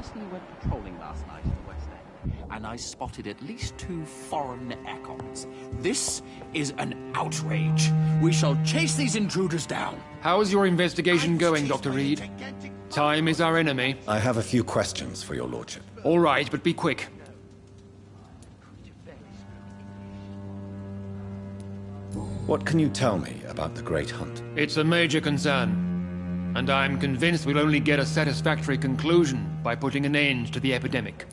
recently went patrolling last night in the West End, and I spotted at least 2 foreign icons. This is an outrage. We shall chase these intruders down. How's your investigation going, Dr. Reed? Time is our enemy. I have a few questions for your lordship. All right, but be quick. What can you tell me about the Great Hunt? It's a major concern, and I'm convinced we'll only get a satisfactory conclusion by putting an end to the epidemic.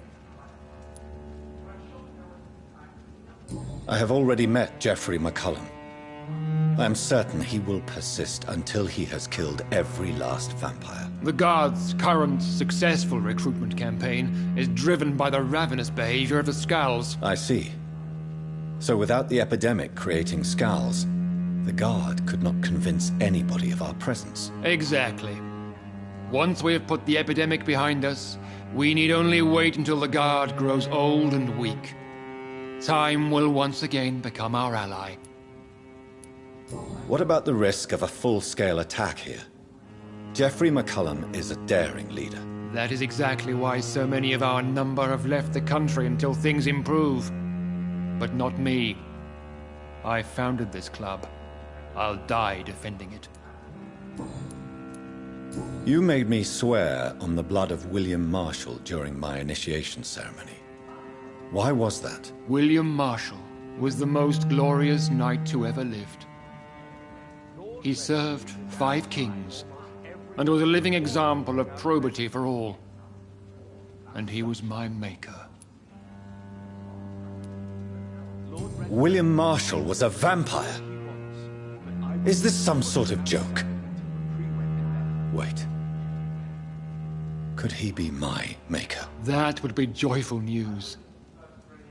I have already met Geoffrey McCullum. I am certain he will persist until he has killed every last vampire. The Guard's current successful recruitment campaign is driven by the ravenous behavior of the Skulls. I see. So without the epidemic creating Skulls, the Guard could not convince anybody of our presence. Exactly. Once we have put the epidemic behind us, we need only wait until the Guard grows old and weak. Time will once again become our ally. What about the risk of a full-scale attack here? Geoffrey McCullum is a daring leader. That is exactly why so many of our number have left the country until things improve. But not me. I founded this club. I'll die defending it. You made me swear on the blood of William Marshall during my initiation ceremony. Why was that? William Marshall was the most glorious knight who ever lived. He served 5 kings, and was a living example of probity for all. And he was my maker. William Marshall was a vampire? Is this some sort of joke? Wait. Could he be my maker? That would be joyful news,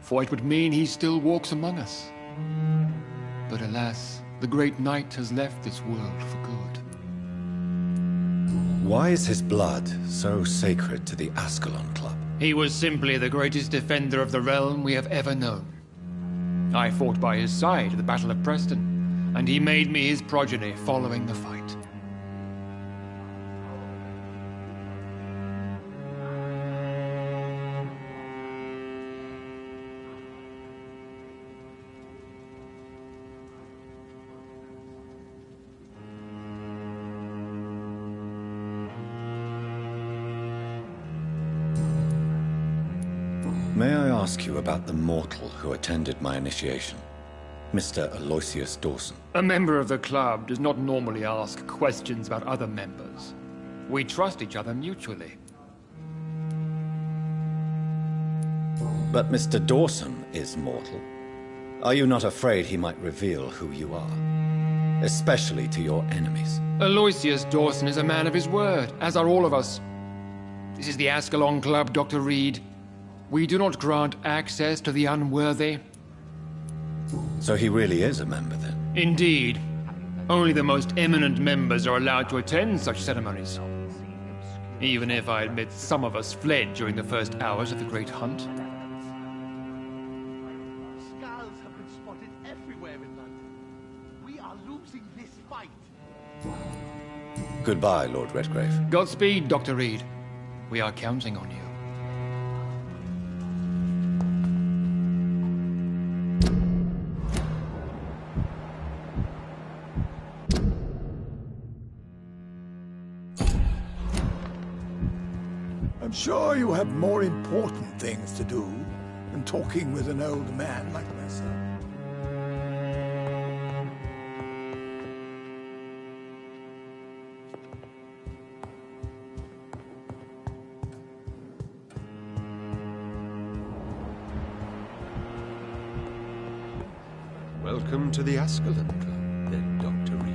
for it would mean he still walks among us. But alas, the great knight has left this world for good. Why is his blood so sacred to the Ascalon Club? He was simply the greatest defender of the realm we have ever known. I fought by his side at the Battle of Preston, and he made me his progeny following the fight. May I ask you about the mortal who attended my initiation? Mr. Aloysius Dawson. A member of the club does not normally ask questions about other members. We trust each other mutually. But Mr. Dawson is mortal. Are you not afraid he might reveal who you are? Especially to your enemies. Aloysius Dawson is a man of his word, as are all of us. This is the Ascalon Club, Dr. Reed. We do not grant access to the unworthy. So he really is a member, then? Indeed. Only the most eminent members are allowed to attend such ceremonies. Even if I admit some of us fled during the first hours of the Great Hunt. Skulls have been spotted everywhere in London. We are losing this fight. Goodbye, Lord Redgrave. Godspeed, Dr. Reed. We are counting on you. I'm sure you have more important things to do than talking with an old man like myself. Welcome to the Ascalon Club, then, Dr. Reed.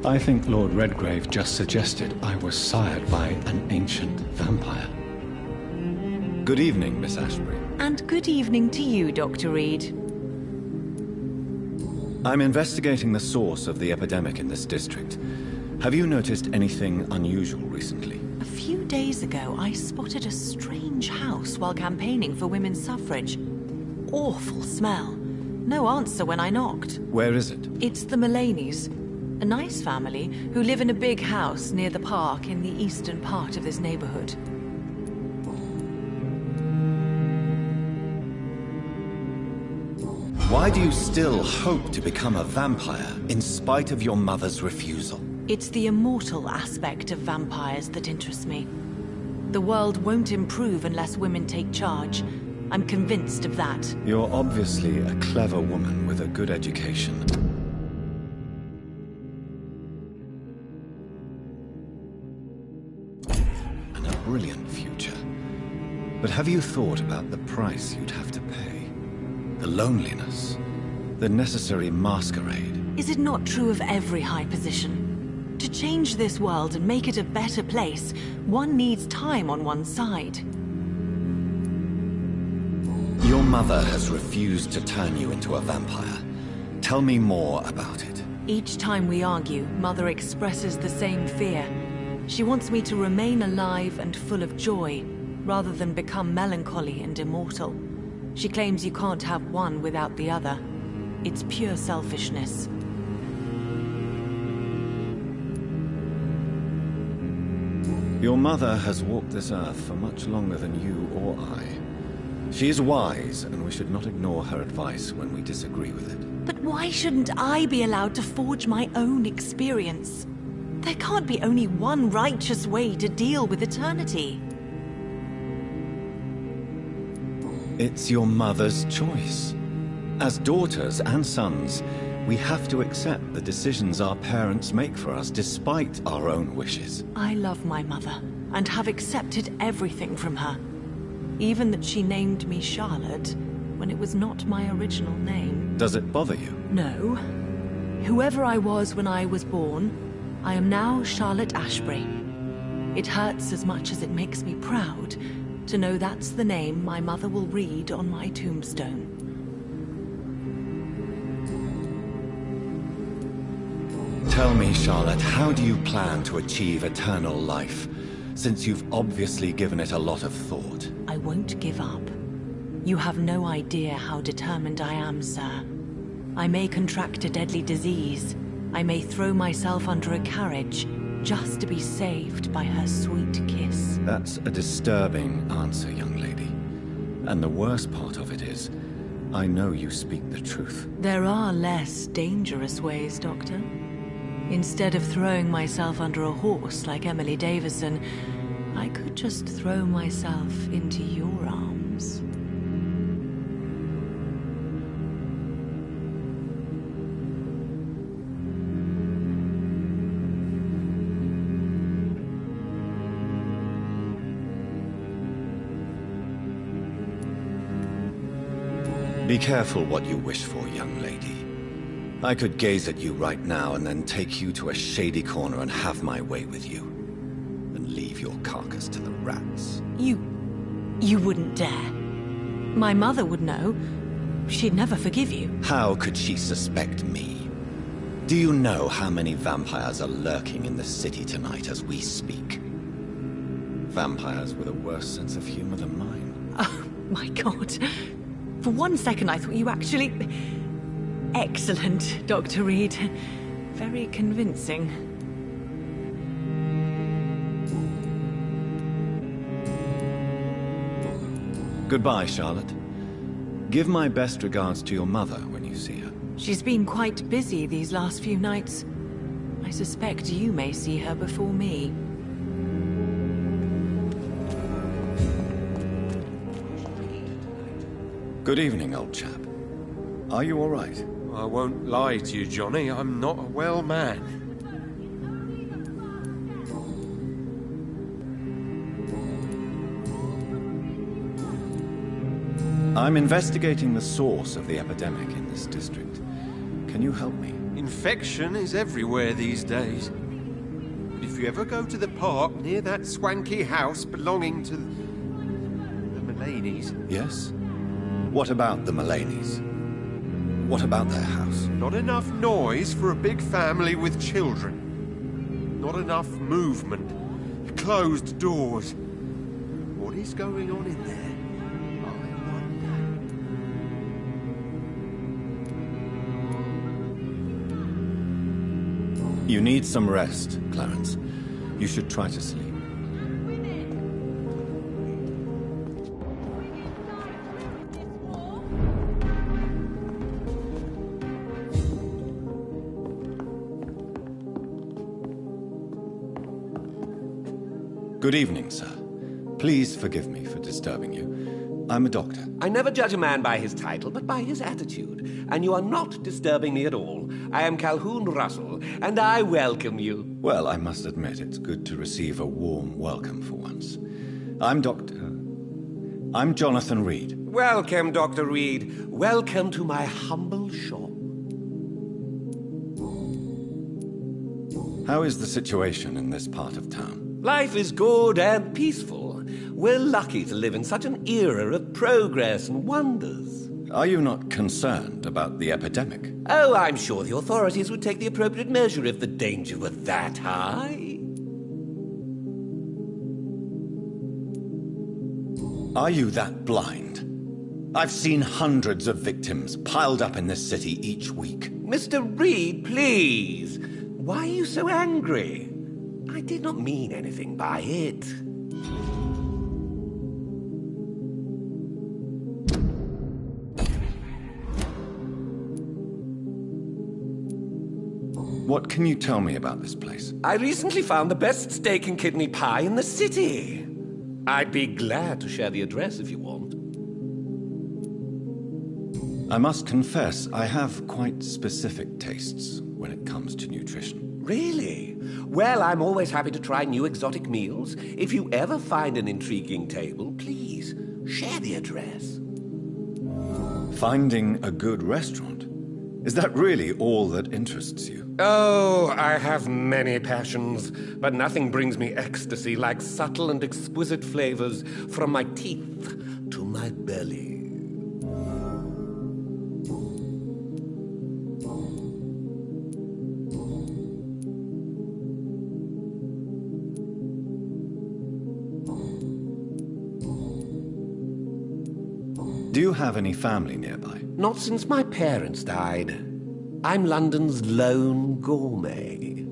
I think Lord Redgrave just suggested I was sired by an ancient vampire. Good evening, Miss Ashbury. And good evening to you, Dr. Reed. I'm investigating the source of the epidemic in this district. Have you noticed anything unusual recently? A few days ago, I spotted a strange house while campaigning for women's suffrage. Awful smell. No answer when I knocked. Where is it? It's the Mullaneys, a nice family who live in a big house near the park in the eastern part of this neighborhood. Why do you still hope to become a vampire in spite of your mother's refusal? It's the immortal aspect of vampires that interests me. The world won't improve unless women take charge. I'm convinced of that. You're obviously a clever woman with a good education. And a brilliant future. But have you thought about the price you'd have to pay? The loneliness, the necessary masquerade. Is it not true of every high position? To change this world and make it a better place, one needs time on one's side. Your mother has refused to turn you into a vampire. Tell me more about it. Each time we argue, Mother expresses the same fear. She wants me to remain alive and full of joy, rather than become melancholy and immortal. She claims you can't have one without the other. It's pure selfishness. Your mother has walked this earth for much longer than you or I. She is wise, and we should not ignore her advice when we disagree with it. But why shouldn't I be allowed to forge my own experience? There can't be only one righteous way to deal with eternity. It's your mother's choice. As daughters and sons, we have to accept the decisions our parents make for us despite our own wishes. I love my mother, and have accepted everything from her. Even that she named me Charlotte, when it was not my original name. Does it bother you? No. Whoever I was when I was born, I am now Charlotte Ashbury. It hurts as much as it makes me proud to know that's the name my mother will read on my tombstone. Tell me, Charlotte, how do you plan to achieve eternal life, since you've obviously given it a lot of thought? I won't give up. You have no idea how determined I am, sir. I may contract a deadly disease. I may throw myself under a carriage, just to be saved by her sweet kiss. That's a disturbing answer, young lady. And the worst part of it is, I know you speak the truth. There are less dangerous ways, Doctor. Instead of throwing myself under a horse like Emily Davison, I could just throw myself into your arms. Be careful what you wish for, young lady. I could gaze at you right now and then take you to a shady corner and have my way with you. And leave your carcass to the rats. You wouldn't dare. My mother would know. She'd never forgive you. How could she suspect me? Do you know how many vampires are lurking in the city tonight as we speak? Vampires with a worse sense of humor than mine. Oh, my God. For one second I thought you actually... Excellent, Dr. Reed. Very convincing. Goodbye, Charlotte. Give my best regards to your mother when you see her. She's been quite busy these last few nights. I suspect you may see her before me. Good evening, old chap. Are you all right? I won't lie to you, Johnny. I'm not a well man. I'm investigating the source of the epidemic in this district. Can you help me? Infection is everywhere these days. But if you ever go to the park near that swanky house belonging to the Mullaneys... Yes? What about the Mullaneys? What about their house? Not enough noise for a big family with children. Not enough movement. Closed doors. What is going on in there? You need some rest, Clarence. You should try to sleep. Good evening, sir. Please forgive me for disturbing you. I'm a doctor. I never judge a man by his title, but by his attitude. And you are not disturbing me at all. I am Calhoun Russell, and I welcome you. Well, I must admit it's good to receive a warm welcome for once. I'm Jonathan Reed. Welcome, Dr. Reed. Welcome to my humble shop. How is the situation in this part of town? Life is good and peaceful. We're lucky to live in such an era of progress and wonders. Are you not concerned about the epidemic? Oh, I'm sure the authorities would take the appropriate measure if the danger were that high. Are you that blind? I've seen hundreds of victims piled up in this city each week. Mr. Reed, please. Why are you so angry? I did not mean anything by it. What can you tell me about this place? I recently found the best steak and kidney pie in the city. I'd be glad to share the address if you want. I must confess, I have quite specific tastes when it comes to nutrition. Really? Well, I'm always happy to try new exotic meals. If you ever find an intriguing table, please share the address. Finding a good restaurant? Is that really all that interests you? Oh, I have many passions, but nothing brings me ecstasy like subtle and exquisite flavors from my teeth to my belly. Do you have any family nearby? Not since my parents died. I'm London's lone gourmet.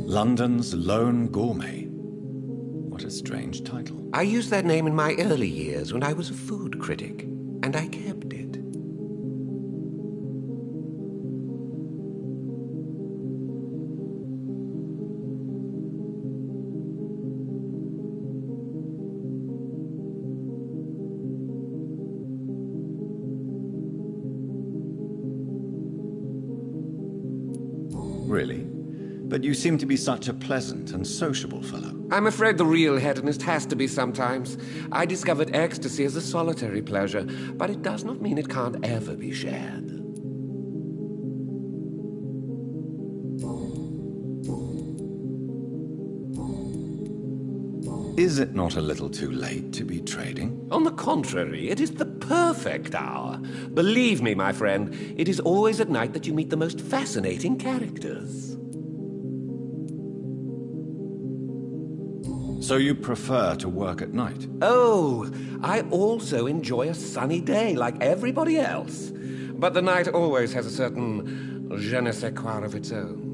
London's lone gourmet? What a strange title. I used that name in my early years when I was a food critic, and I kept it. Really? But you seem to be such a pleasant and sociable fellow. I'm afraid the real hedonist has to be sometimes. I discovered ecstasy as a solitary pleasure, but it does not mean it can't ever be shared. Is it not a little too late to be trading? On the contrary, it is the perfect hour. Believe me, my friend, it is always at night that you meet the most fascinating characters. So you prefer to work at night? Oh, I also enjoy a sunny day like everybody else. But the night always has a certain je ne sais quoi of its own.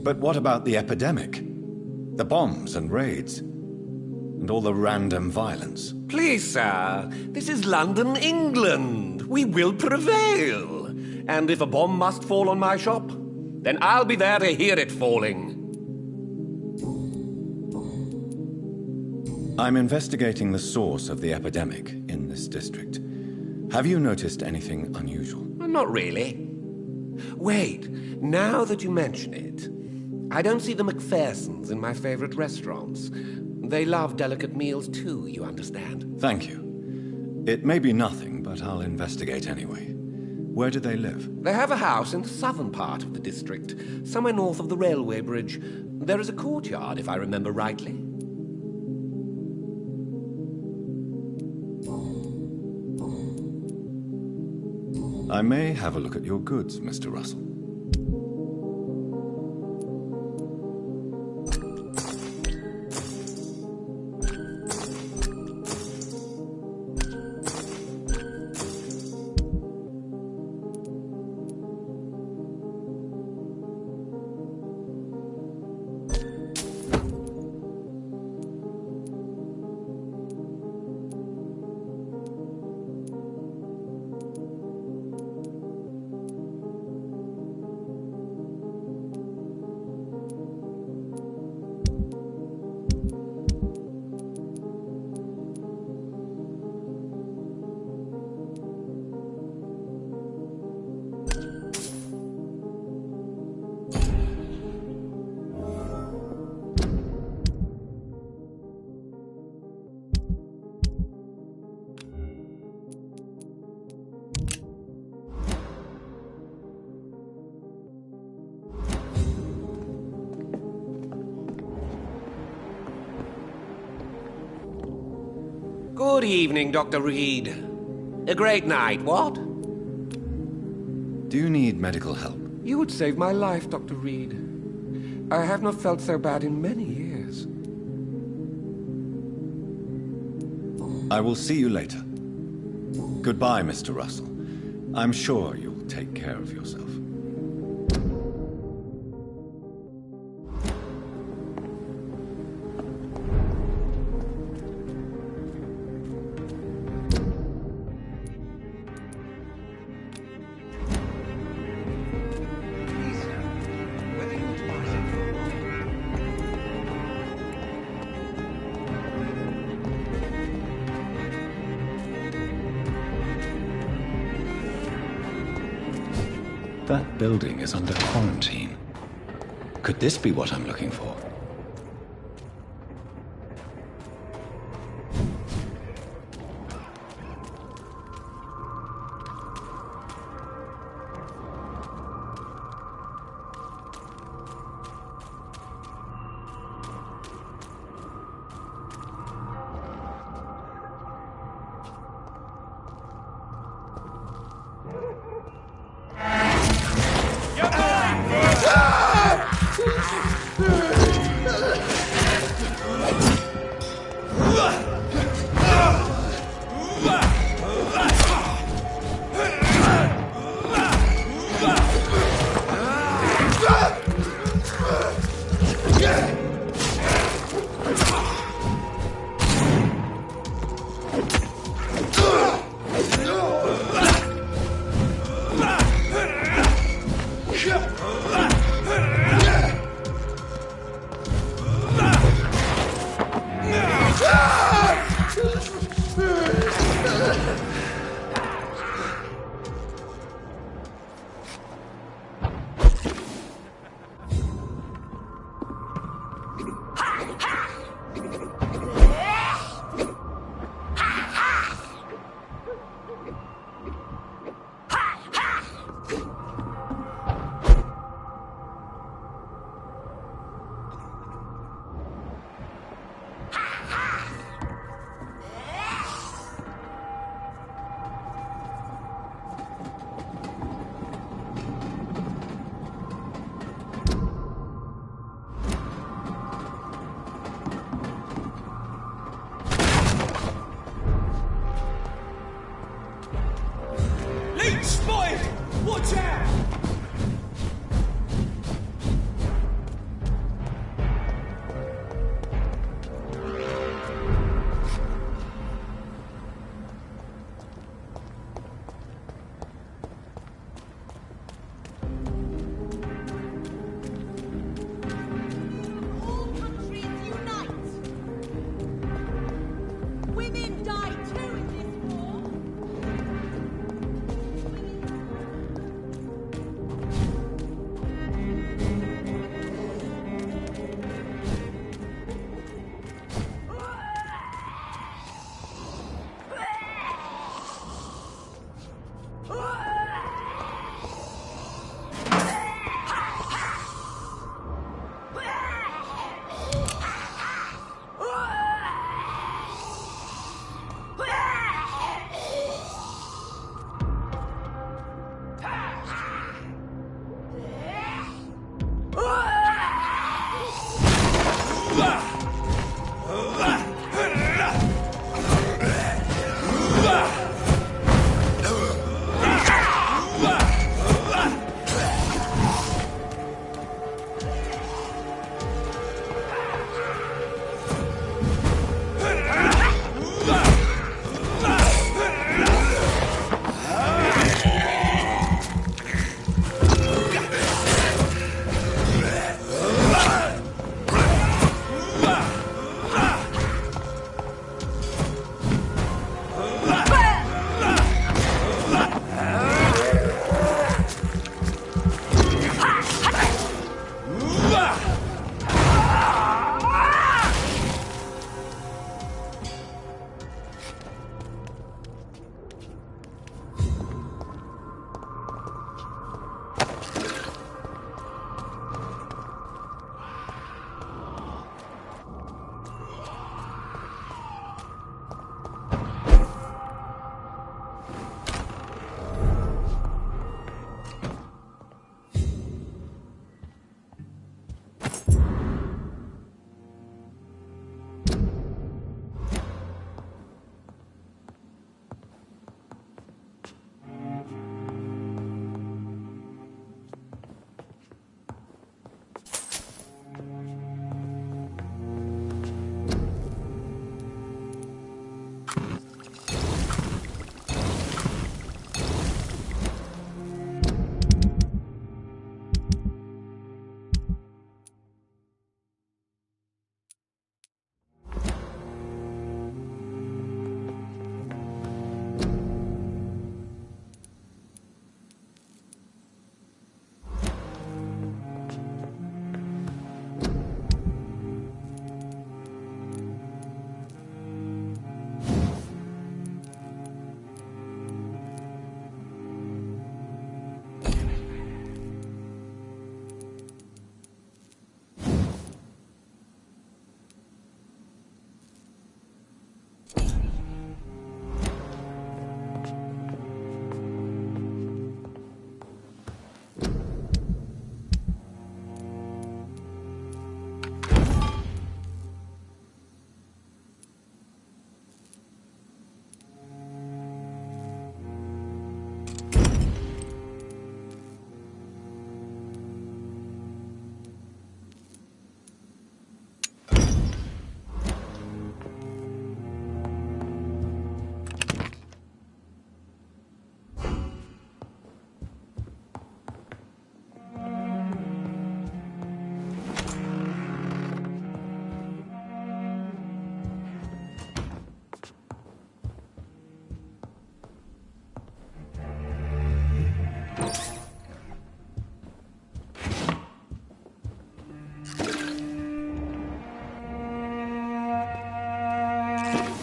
But what about the epidemic? The bombs and raids? And all the random violence? Please, sir, this is London, England. We will prevail. And if a bomb must fall on my shop, then I'll be there to hear it falling. I'm investigating the source of the epidemic in this district. Have you noticed anything unusual? Not really. Wait, now that you mention it, I don't see the McPhersons in my favorite restaurants. They love delicate meals too, you understand. Thank you. It may be nothing, but I'll investigate anyway. Where do they live? They have a house in the southern part of the district, somewhere north of the railway bridge. There is a courtyard, if I remember rightly. I may have a look at your goods, Mr. Russell. Good evening, Dr. Reed. A great night, what? Do you need medical help? You would save my life, Dr. Reed. I have not felt so bad in many years. I will see you later. Goodbye, Mr. Russell. I'm sure you'll take care of yourself. That building is under quarantine. Could this be what I'm looking for?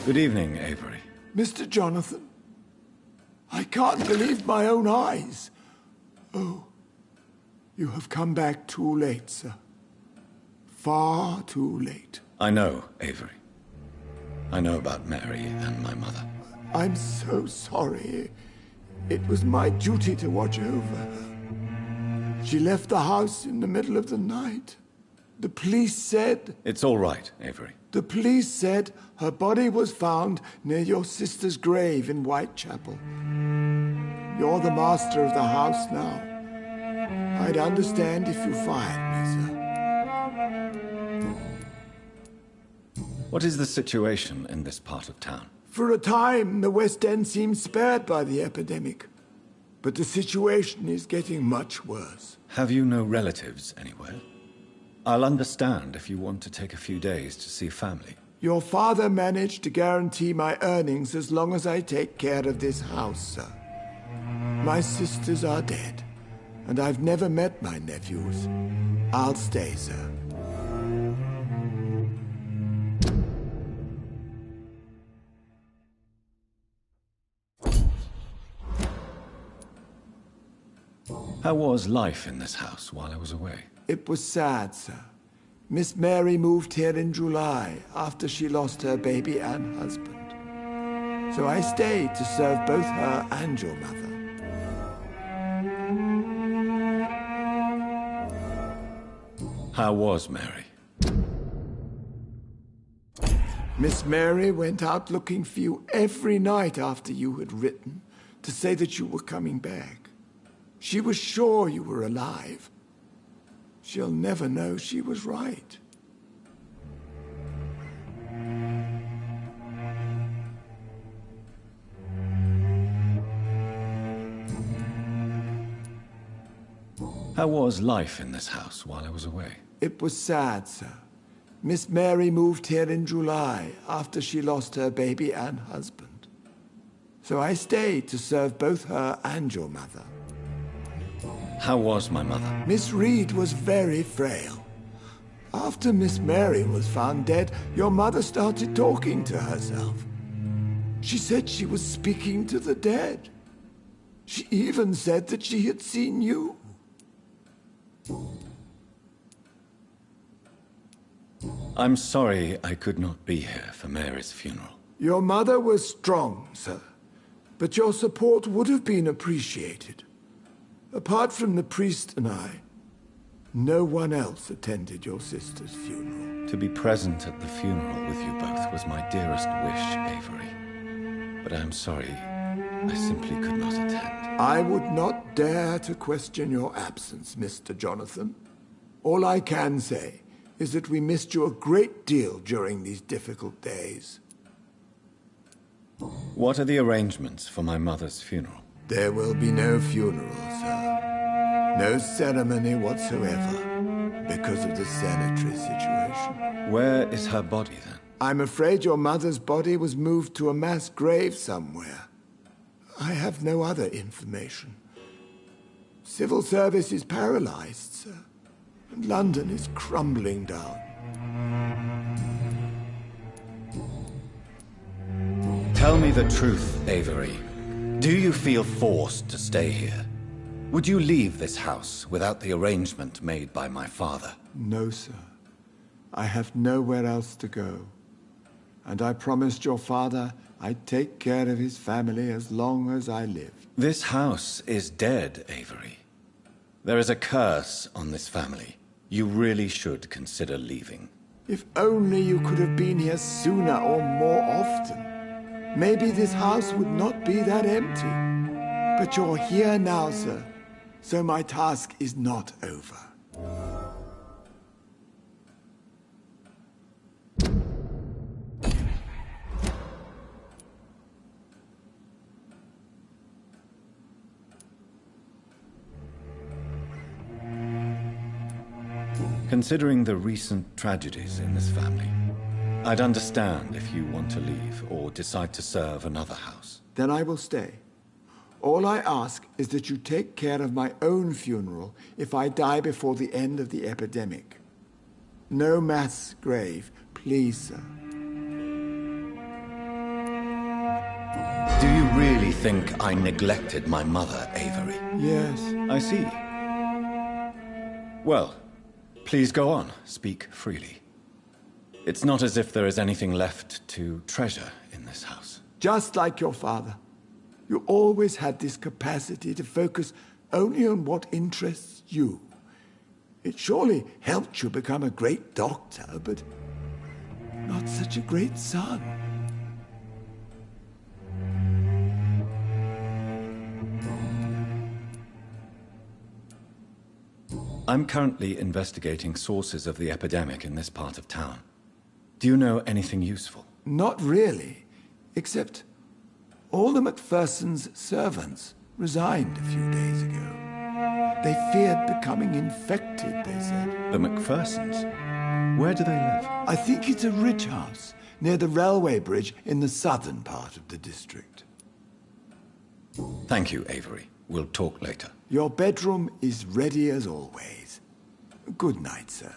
Good evening, Avery. Mr. Jonathan, I can't believe my own eyes. Oh, you have come back too late, sir. Far too late. I know, Avery. I know about Mary and my mother. I'm so sorry. It was my duty to watch over her. She left the house in the middle of the night. The police said... It's all right, Avery. The police said her body was found near your sister's grave in Whitechapel. You're the master of the house now. I'd understand if you fired me, sir. What is the situation in this part of town? For a time, the West End seemed spared by the epidemic. But the situation is getting much worse. Have you no relatives anywhere? I'll understand if you want to take a few days to see family. Your father managed to guarantee my earnings as long as I take care of this house, sir. My sisters are dead, and I've never met my nephews. I'll stay, sir. How was life in this house while I was away? It was sad, sir. Miss Mary moved here in July after she lost her baby and husband. So I stayed to serve both her and your mother. How was Mary? Miss Mary went out looking for you every night after you had written to say that you were coming back. She was sure you were alive. She'll never know she was right. How was life in this house while I was away? It was sad, sir. Miss Mary moved here in July after she lost her baby and husband. So I stayed to serve both her and your mother. How was my mother? Miss Reed was very frail. After Miss Mary was found dead, your mother started talking to herself. She said she was speaking to the dead. She even said that she had seen you. I'm sorry I could not be here for Mary's funeral. Your mother was strong, sir, but your support would have been appreciated. Apart from the priest and I, no one else attended your sister's funeral. To be present at the funeral with you both was my dearest wish, Avery. But I'm sorry, I simply could not attend. I would not dare to question your absence, Mr. Jonathan. All I can say is that we missed you a great deal during these difficult days. What are the arrangements for my mother's funeral? There will be no funeral, sir. No ceremony whatsoever, because of the sanitary situation. Where is her body, then? I'm afraid your mother's body was moved to a mass grave somewhere. I have no other information. Civil service is paralyzed, sir, and London is crumbling down. Tell me the truth, Avery. Do you feel forced to stay here? Would you leave this house without the arrangement made by my father? No, sir. I have nowhere else to go. And I promised your father I'd take care of his family as long as I lived. This house is dead, Avery. There is a curse on this family. You really should consider leaving. If only you could have been here sooner or more often. Maybe this house would not be that empty. But you're here now, sir, so my task is not over. Considering the recent tragedies in this family, I'd understand if you want to leave or decide to serve another house. Then I will stay. All I ask is that you take care of my own funeral if I die before the end of the epidemic. No mass grave, please, sir. think I neglected my mother, Avery. Yes. I see. Well, please go on. Speak freely. It's not as if there is anything left to treasure in this house. Just like your father. You always had this capacity to focus only on what interests you. It surely helped you become a great doctor, but not such a great son. I'm currently investigating sources of the epidemic in this part of town. Do you know anything useful? Not really, except all the MacPherson's servants resigned a few days ago. They feared becoming infected, they said. The MacPhersons? Where do they live? I think it's a rich house near the railway bridge in the southern part of the district. Thank you, Avery. We'll talk later. Your bedroom is ready as always. Good night, sir.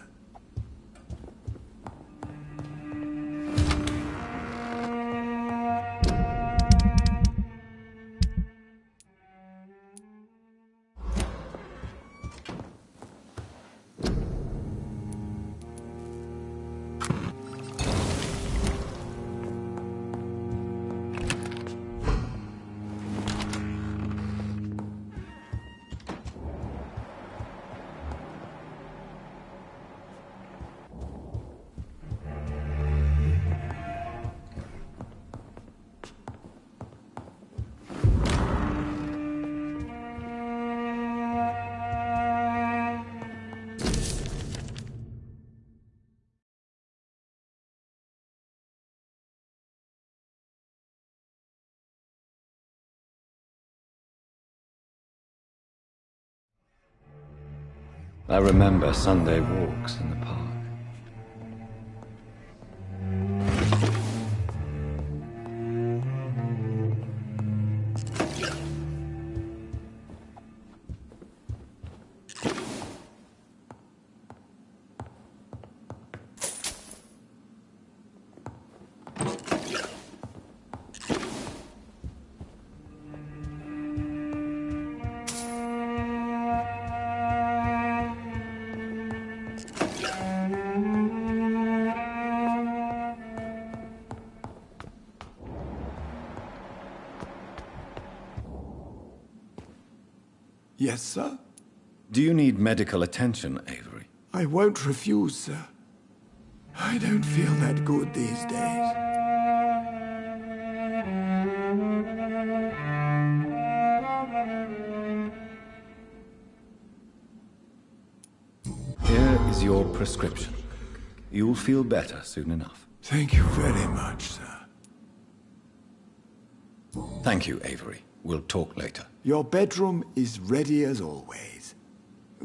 I remember Sunday walks in the park. Yes, sir? Do you need medical attention, Avery? I won't refuse, sir. I don't feel that good these days. Here is your prescription. You'll feel better soon enough. Thank you very much, sir. Thank you, Avery. We'll talk later. Your bedroom is ready as always.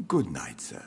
Good night, sir.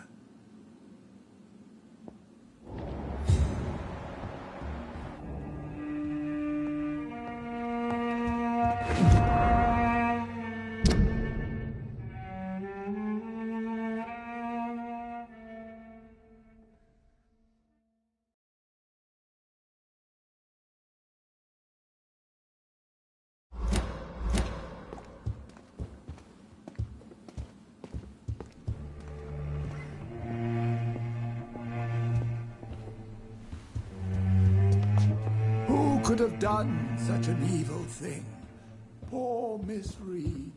Who could have done such an evil thing? Poor Miss Reed.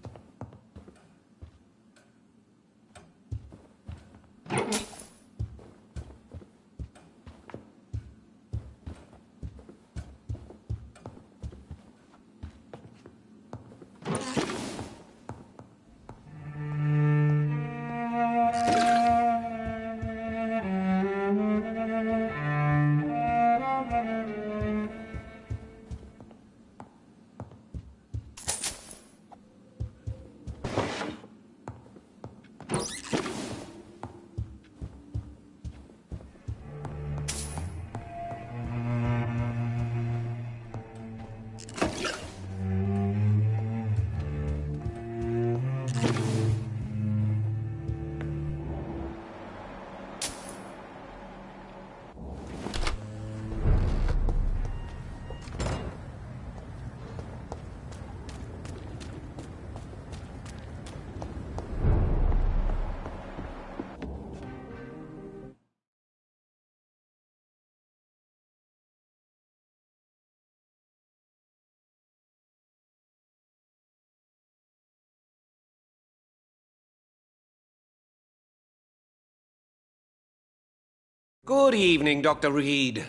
Good evening, Dr. Reed.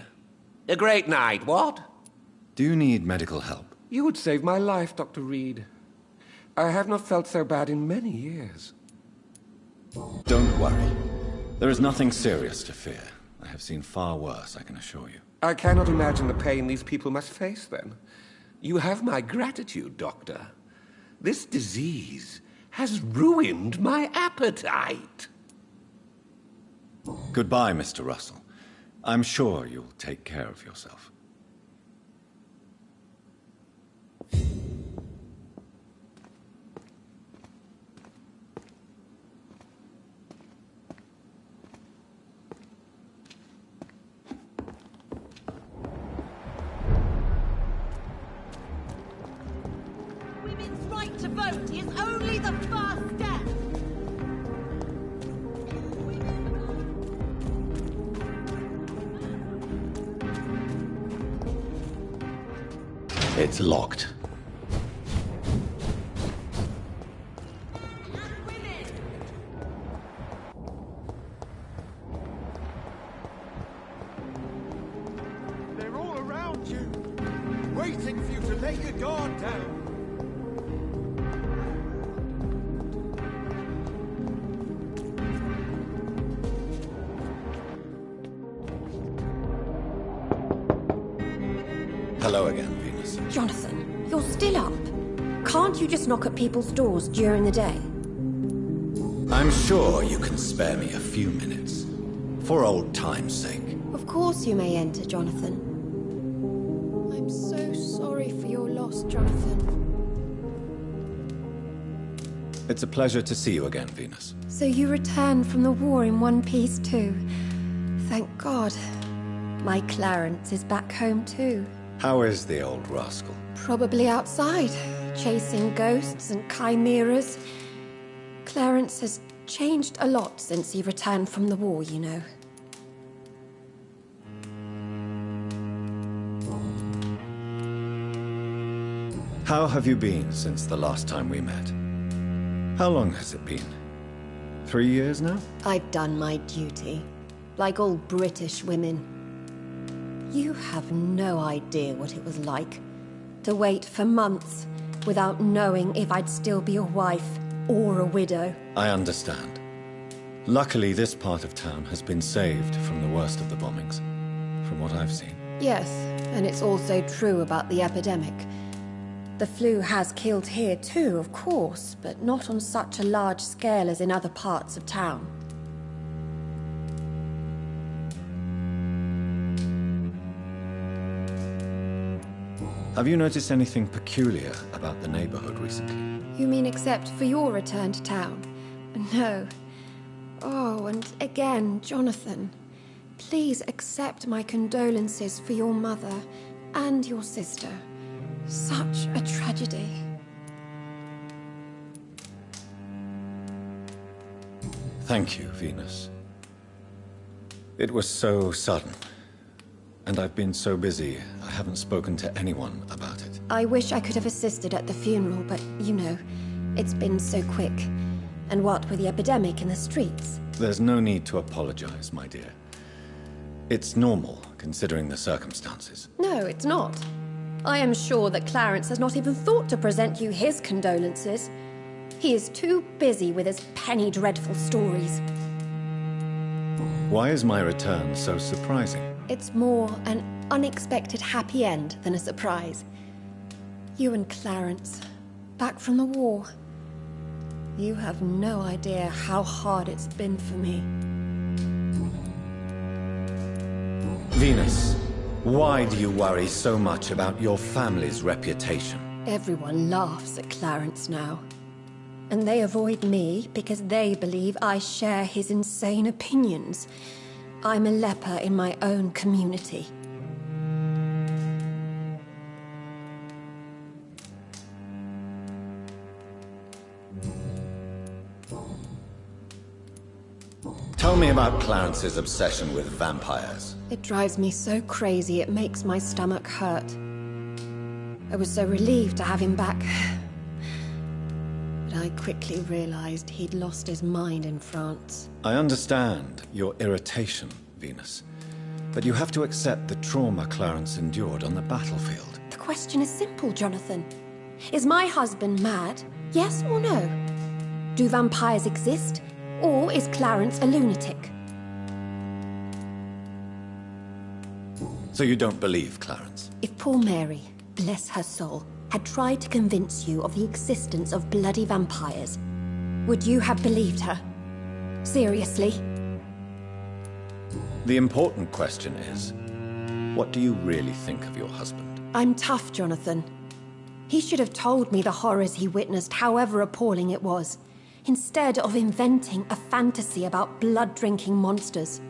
A great night, what? Do you need medical help? You would save my life, Dr. Reed. I have not felt so bad in many years. Don't worry. There is nothing serious to fear. I have seen far worse, I can assure you. I cannot imagine the pain these people must face then. You have my gratitude, Doctor. This disease has ruined my appetite. Goodbye, Mr. Russell. I'm sure you'll take care of yourself. Women's right to vote is only the first step. It's locked. They're all around you, waiting for you to let your guard down. Hello again, Venus. Jonathan, you're still up. Can't you just knock at people's doors during the day? I'm sure you can spare me a few minutes. For old time's sake. Of course you may enter, Jonathan. I'm so sorry for your loss, Jonathan. It's a pleasure to see you again, Venus. So you returned from the war in one piece too. Thank God. My Clarence is back home too. How is the old rascal? Probably outside, chasing ghosts and chimeras. Clarence has changed a lot since he returned from the war, you know. How have you been since the last time we met? How long has it been? 3 years now? I've done my duty, like all British women. You have no idea what it was like to wait for months without knowing if I'd still be a wife or a widow. I understand. Luckily, this part of town has been saved from the worst of the bombings, from what I've seen. Yes, and it's also true about the epidemic. The flu has killed here too, of course, but not on such a large scale as in other parts of town. Have you noticed anything peculiar about the neighborhood recently? You mean except for your return to town? No. Oh, and again, Jonathan, please accept my condolences for your mother and your sister. Such a tragedy. Thank you, Venus. It was so sudden. And I've been so busy, I haven't spoken to anyone about it. I wish I could have assisted at the funeral, but, you know, it's been so quick. And what with the epidemic in the streets? There's no need to apologize, my dear. It's normal, considering the circumstances. No, it's not. I am sure that Clarence has not even thought to present you his condolences. He is too busy with his penny dreadful stories. Why is my return so surprising? It's more an unexpected happy end than a surprise. You and Clarence, back from the war. You have no idea how hard it's been for me. Venus, why do you worry so much about your family's reputation? Everyone laughs at Clarence now. And they avoid me because they believe I share his insane opinions. I'm a leper in my own community. Tell me about Clarence's obsession with vampires. It drives me so crazy it makes my stomach hurt. I was so relieved to have him back. But I quickly realized he'd lost his mind in France. I understand your irritation, Venus. But you have to accept the trauma Clarence endured on the battlefield. The question is simple, Jonathan. Is my husband mad? Yes or no? Do vampires exist? Or is Clarence a lunatic? So you don't believe Clarence? If poor Mary, bless her soul, had tried to convince you of the existence of bloody vampires, would you have believed her? Seriously? The important question is, what do you really think of your husband? I'm tough, Jonathan. He should have told me the horrors he witnessed, however appalling it was, instead of inventing a fantasy about blood-drinking monsters.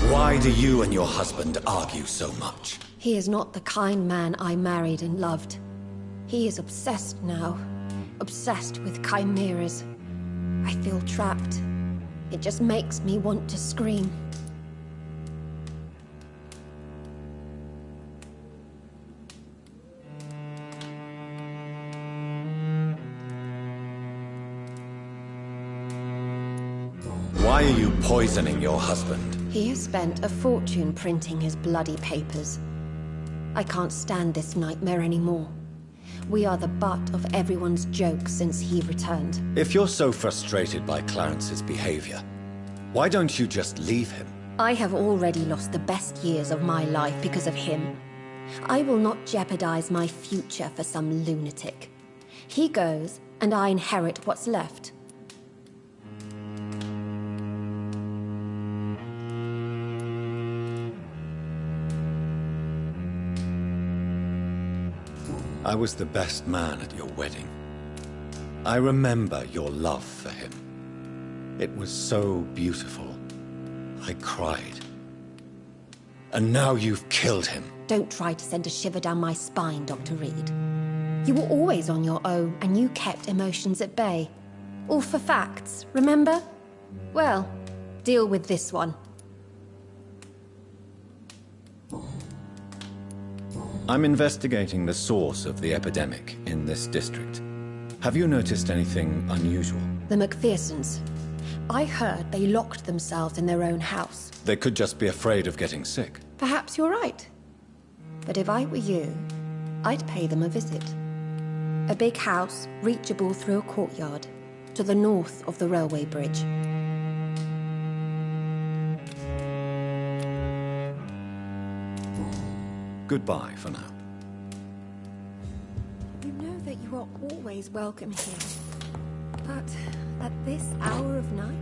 Why do you and your husband argue so much? He is not the kind man I married and loved. He is obsessed now. Obsessed with chimeras. I feel trapped. It just makes me want to scream. Why are you poisoning your husband? He has spent a fortune printing his bloody papers. I can't stand this nightmare anymore. We are the butt of everyone's jokes since he returned. If you're so frustrated by Clarence's behavior, why don't you just leave him? I have already lost the best years of my life because of him. I will not jeopardize my future for some lunatic. He goes, and I inherit what's left. I was the best man at your wedding. I remember your love for him. It was so beautiful. I cried. And now you've killed him. Don't try to send a shiver down my spine, Dr. Reed. You were always on your own, and you kept emotions at bay. All for facts, remember? Well, deal with this one. I'm investigating the source of the epidemic in this district. Have you noticed anything unusual? The McPhersons. I heard they locked themselves in their own house. They could just be afraid of getting sick. Perhaps you're right. But if I were you, I'd pay them a visit. A big house, reachable through a courtyard, to the north of the railway bridge. Goodbye for now. You know that you are always welcome here. But at this hour of night?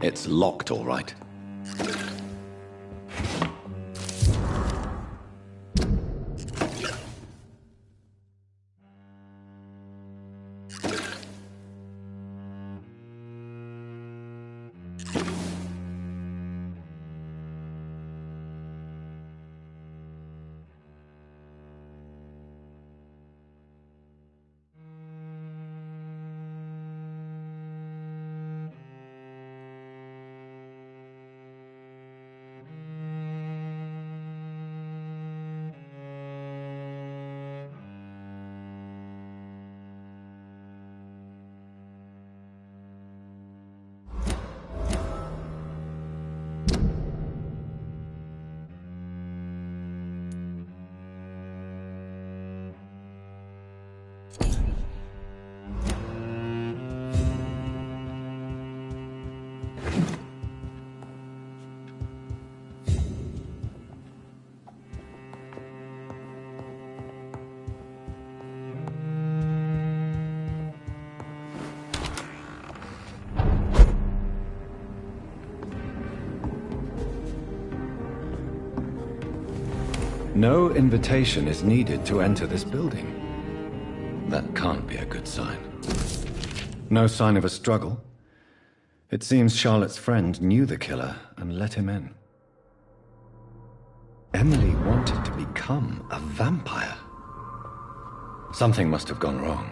It's locked, all right. No invitation is needed to enter this building. That can't be a good sign. No sign of a struggle. It seems Charlotte's friend knew the killer and let him in. Emily wanted to become a vampire. Something must have gone wrong.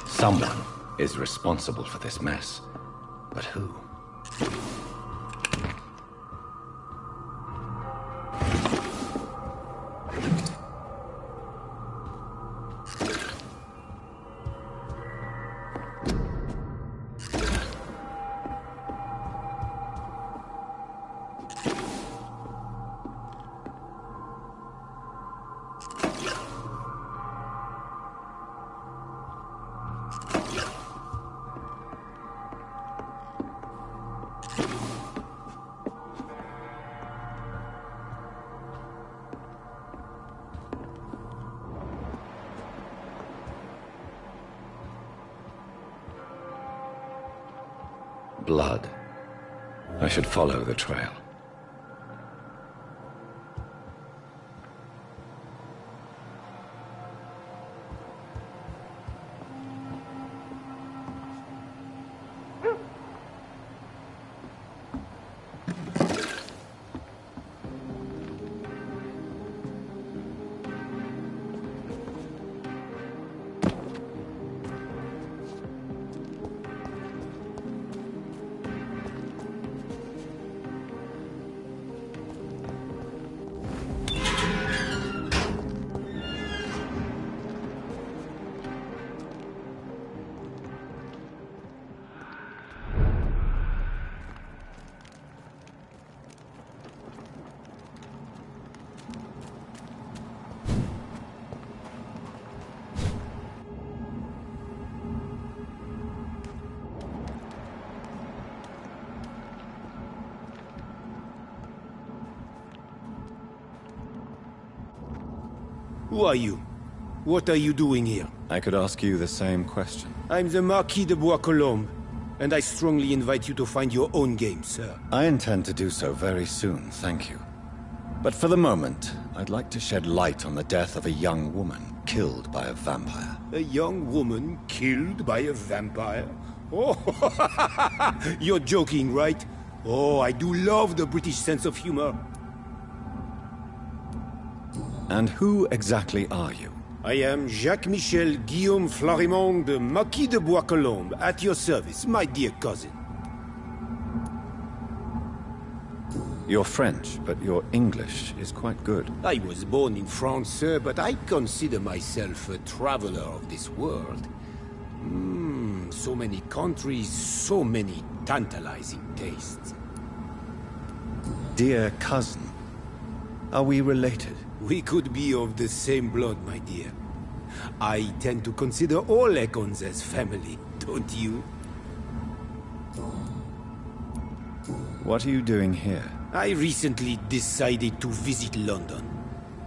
Someone is responsible for this mess. But who? Blood. I should follow the trail. Who are you? What are you doing here? I could ask you the same question. I'm the Marquis de Bois-Colombes, and I strongly invite you to find your own game, sir. I intend to do so very soon, thank you. But for the moment, I'd like to shed light on the death of a young woman killed by a vampire. A young woman killed by a vampire? Oh, you're joking, right? Oh, I do love the British sense of humor. And who exactly are you? I am Jacques-Michel Guillaume Florimond de Marquis de Bois-Colombes, at your service, my dear cousin. You're French, but your English is quite good. I was born in France, sir, but I consider myself a traveler of this world. So many countries, so many tantalizing tastes. Dear cousin, are we related? We could be of the same blood, my dear. I tend to consider all Econs as family, don't you? What are you doing here? I recently decided to visit London.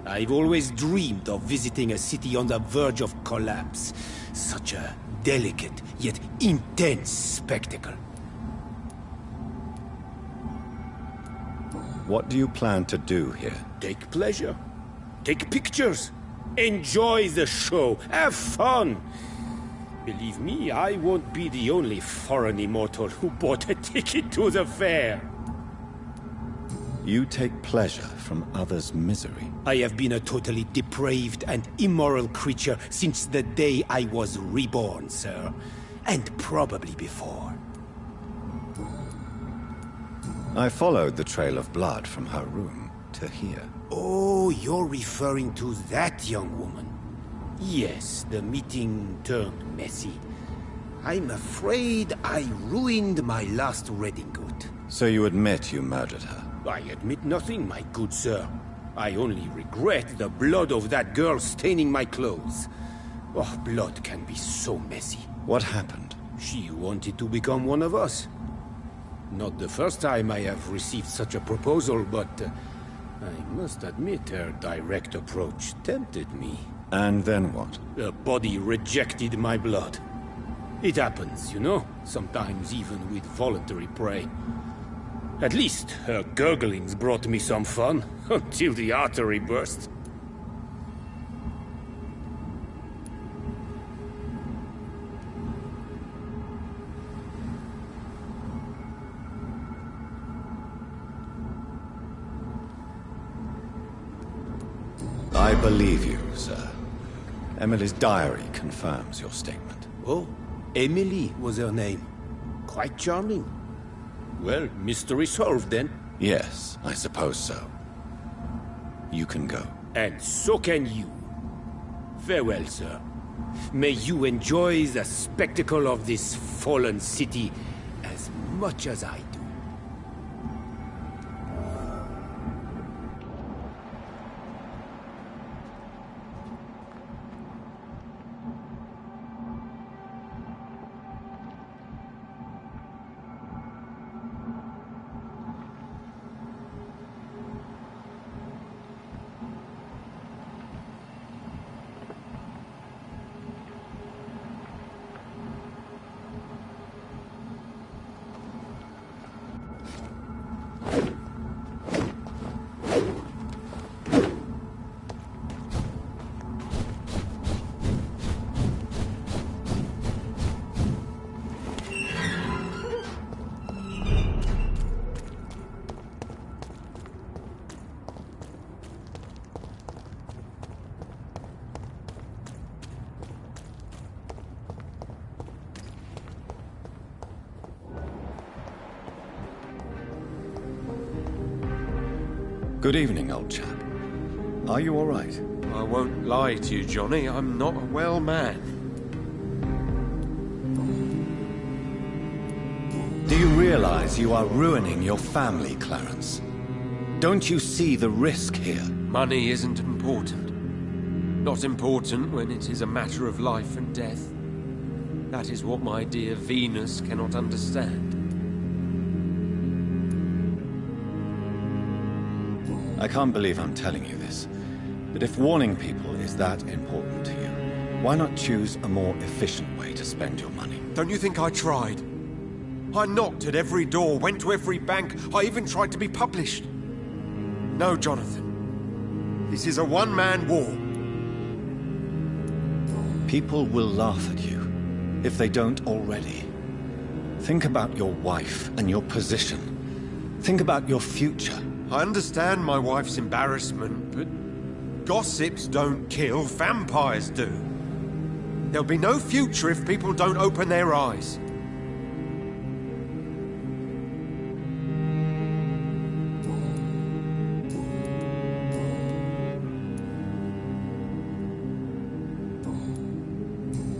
I've always dreamed of visiting a city on the verge of collapse. Such a delicate, yet intense spectacle. What do you plan to do here? Take pleasure. Take pictures. Enjoy the show. Have fun. Believe me, I won't be the only foreign immortal who bought a ticket to the fair. You take pleasure from others' misery. I have been a totally depraved and immoral creature since the day I was reborn, sir. And probably before. I followed the trail of blood from her room to here. Oh, you're referring to that young woman. Yes, the meeting turned messy. I'm afraid I ruined my last redingote. So you admit you murdered her? I admit nothing, my good sir. I only regret the blood of that girl staining my clothes. Oh, blood can be so messy. What happened? She wanted to become one of us. Not the first time I have received such a proposal, but I must admit her direct approach tempted me. And then what? The body rejected my blood. It happens, you know, sometimes even with voluntary prey. At least her gurglings brought me some fun, until the artery burst. I believe you, sir. Emily's diary confirms your statement. Oh, Emily was her name. Quite charming. Well, mystery solved then. Yes, I suppose so. You can go. And so can you. Farewell, sir. May you enjoy the spectacle of this fallen city as much as I do. Good evening, old chap. Are you all right? I won't lie to you, Johnny. I'm not a well man. Do you realize you are ruining your family, Clarence? Don't you see the risk here? Money isn't important. Not important when it is a matter of life and death. That is what my dear Venus cannot understand. I can't believe I'm telling you this, but if warning people is that important to you, why not choose a more efficient way to spend your money? Don't you think I tried? I knocked at every door, went to every bank, I even tried to be published. No, Jonathan. This is a one-man war. People will laugh at you, if they don't already. Think about your wife and your position. Think about your future. I understand my wife's embarrassment, but gossips don't kill, vampires do. There'll be no future if people don't open their eyes.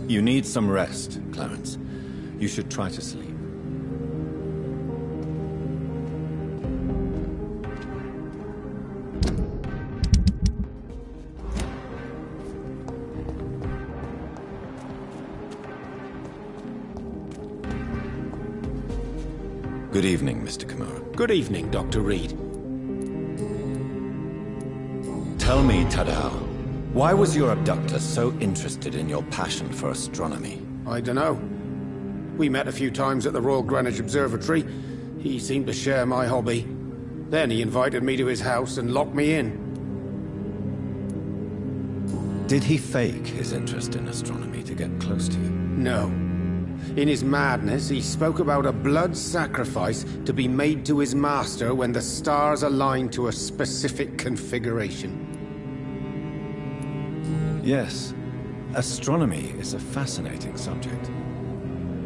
You need some rest, Clarence. You should try to sleep. Good evening, Mr. Kimura. Good evening, Dr. Reed. Tell me, Tadao, why was your abductor so interested in your passion for astronomy? I dunno. We met a few times at the Royal Greenwich Observatory. He seemed to share my hobby. Then he invited me to his house and locked me in. Did he fake his interest in astronomy to get close to you? No. In his madness, he spoke about a blood sacrifice to be made to his master when the stars aligned to a specific configuration. Yes. Astronomy is a fascinating subject.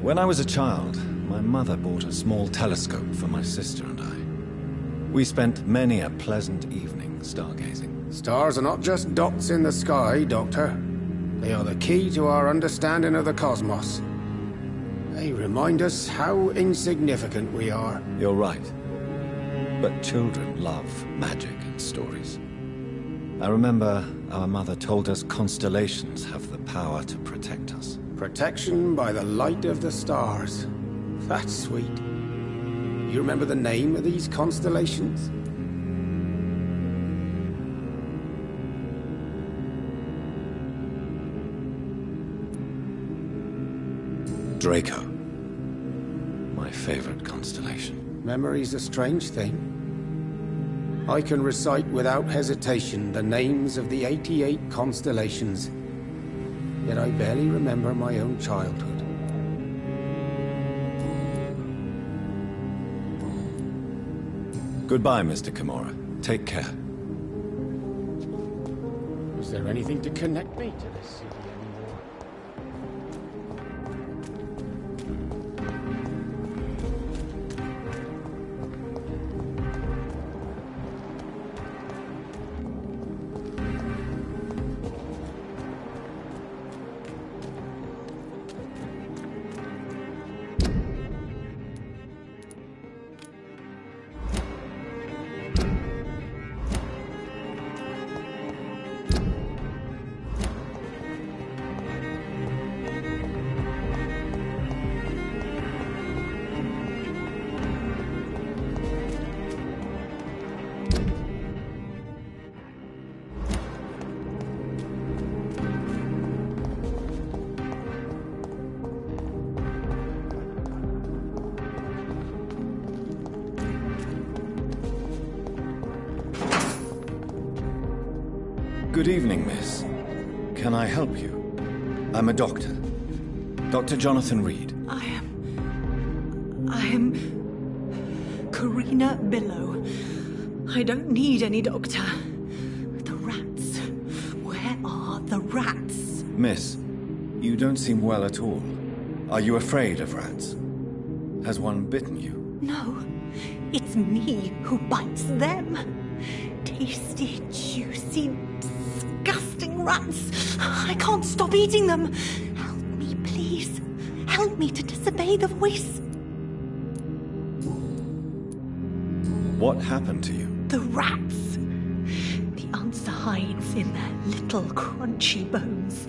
When I was a child, my mother bought a small telescope for my sister and I. We spent many a pleasant evening stargazing. Stars are not just dots in the sky, Doctor. They are the key to our understanding of the cosmos. They remind us how insignificant we are. You're right. But children love magic and stories. I remember our mother told us constellations have the power to protect us. Protection by the light of the stars. That's sweet. You remember the name of these constellations? Draco. My favorite constellation. Memory's a strange thing. I can recite without hesitation the names of the 88 constellations, yet I barely remember my own childhood. Goodbye, Mr. Kimura. Take care. there anything to connect me to this city anymore? Good evening, miss. Can I help you? I'm a doctor. Dr. Jonathan Reed. I am Karina Billow. I don't need any doctor. The rats. Where are the rats? Miss, you don't seem well at all. Are you afraid of rats? Has one bitten you? No, it's me who bites them. Tasty, juicy, disgusting rats. I can't stop eating them. Help me, please. Help me to disobey the voice. What happened to you? The rats. The answer hides in their little crunchy bones.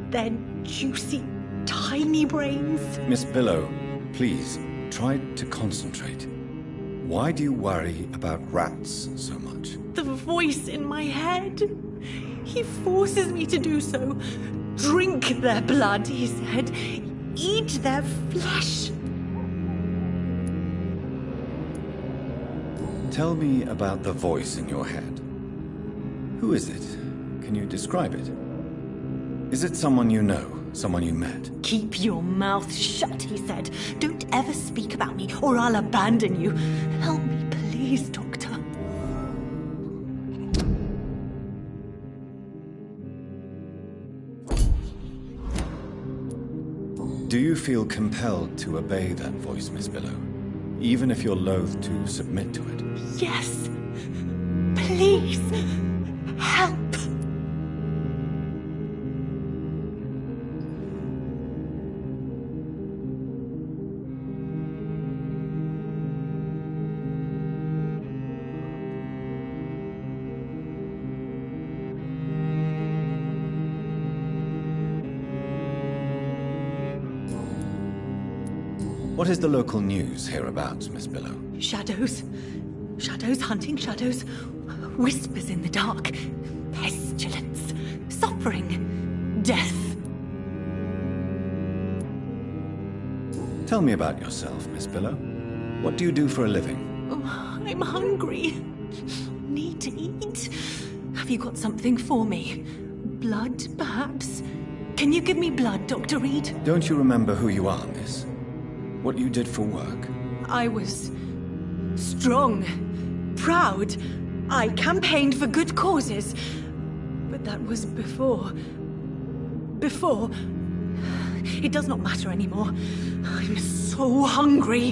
Their juicy, tiny brains. Miss Billow, please, try to concentrate. Why do you worry about rats so much? The voice in my head. He forces me to do so. Drink their blood, he said. Eat their flesh. Tell me about the voice in your head. Who is it? Can you describe it? Is it someone you know? Someone you met? Keep your mouth shut, he said. Don't ever speak about me, or I'll abandon you. Help me, please, Doctor. Do you feel compelled to obey that voice, Miss Billow? Even if you're loath to submit to it? Yes. Please. Help. What is the local news hereabouts, Miss Billow? Shadows. Shadows hunting shadows. Whispers in the dark. Pestilence. Suffering. Death. Tell me about yourself, Miss Billow. What do you do for a living? Oh, I'm hungry. Need to eat. Have you got something for me? Blood, perhaps? Can you give me blood, Dr. Reed? Don't you remember who you are, miss? What you did for work? I was strong, proud. I campaigned for good causes. But that was before. Before. It does not matter anymore. I'm so hungry.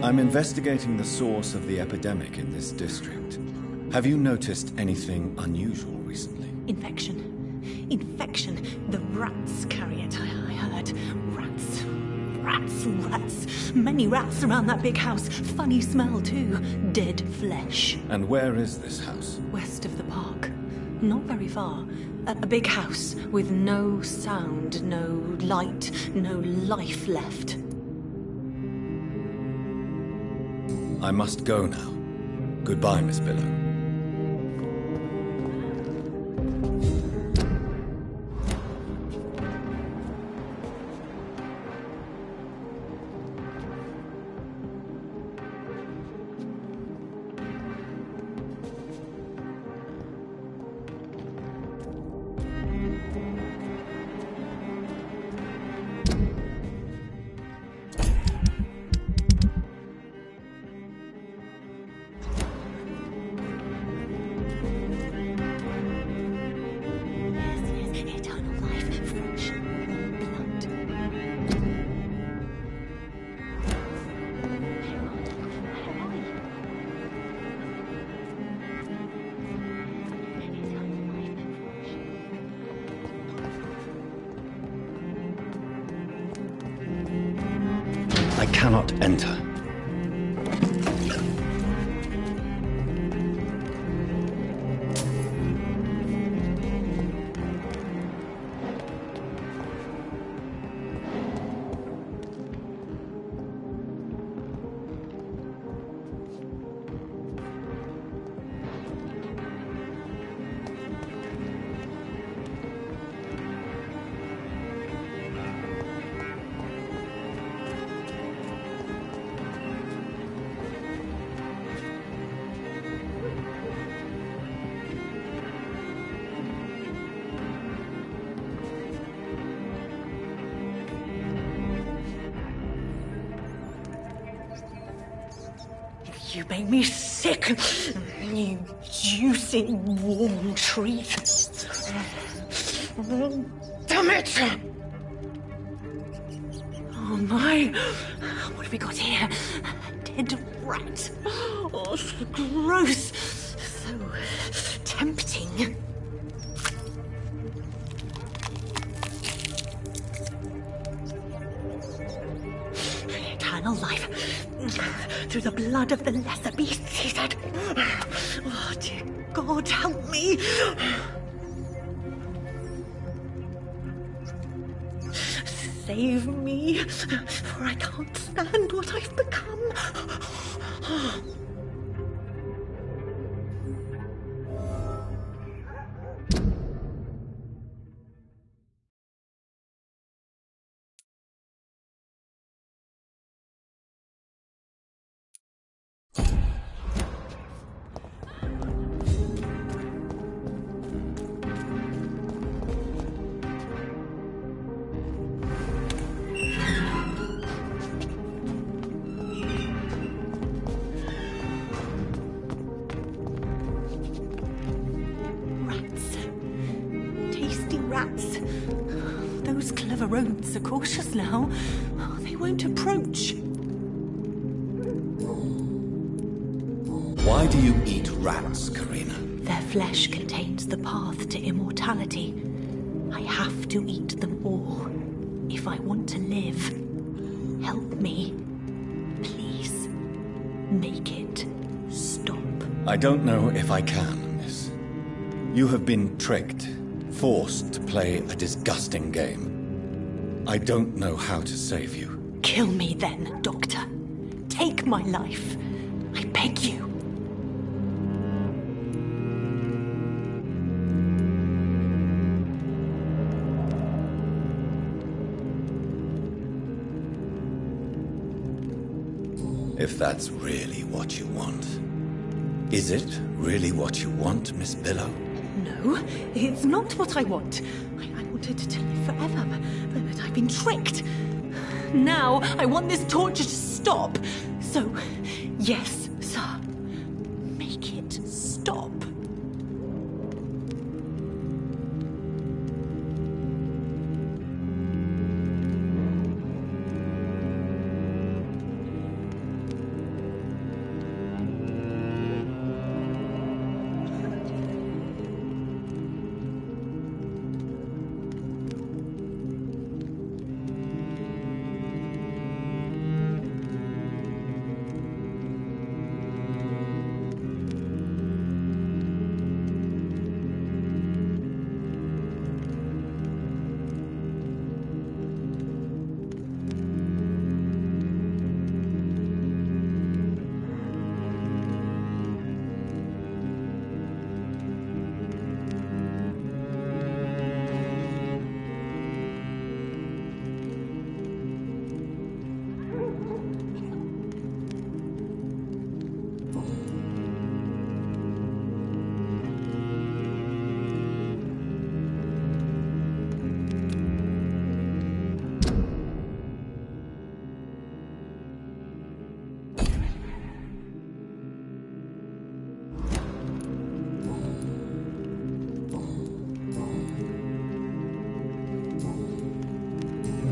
I'm investigating the source of the epidemic in this district. Have you noticed anything unusual recently? Infection. Infection. The rats carry it, I heard. Rats. Rats, rats. Many rats around that big house. Funny smell, too. Dead flesh. And where is this house? West of the park. Not very far. A big house with no sound, no light, no life left. I must go now. Goodbye, Miss Billow. I cannot enter. You make me sick, you juicy, warm treat. Damn it! Oh my! What have we got here? A dead rat. Oh, so gross. So tempting. Eternal life. Through the blood of the lesser beasts, he said. Oh, dear God, help me. Save me, for I can't stand what I've become. Rats. Those clever rodents are cautious now. They won't approach. Why do you eat rats, Karina? Their flesh contains the path to immortality. I have to eat them all if I want to live. Help me. Please. Make it stop. I don't know if I can, miss. You have been tricked. Forced to play a disgusting game. I don't know how to save you. Kill me then, Doctor. Take my life. I beg you. If that's really what you want. Is it really what you want, Miss Billow? No, it's not what I want. I wanted to live forever, but I've been tricked. Now I want this torture to stop. So, yes, sir. Make it stop.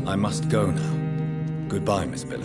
I must go now. Goodbye, Miss Billow.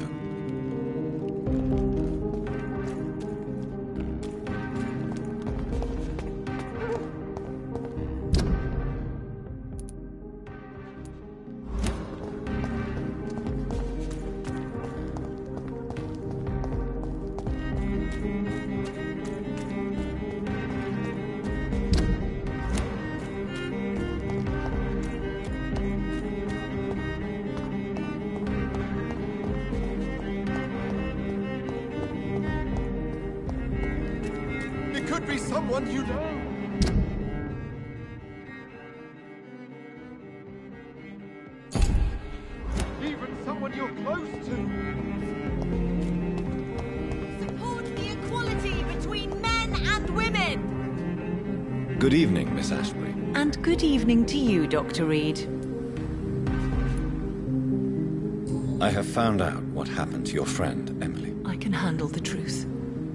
be someone you know. Even someone you're close to. Support the equality between men and women! Good evening, Miss Ashbury. And good evening to you, Dr. Reed. I have found out what happened to your friend, Emily. I can handle the truth.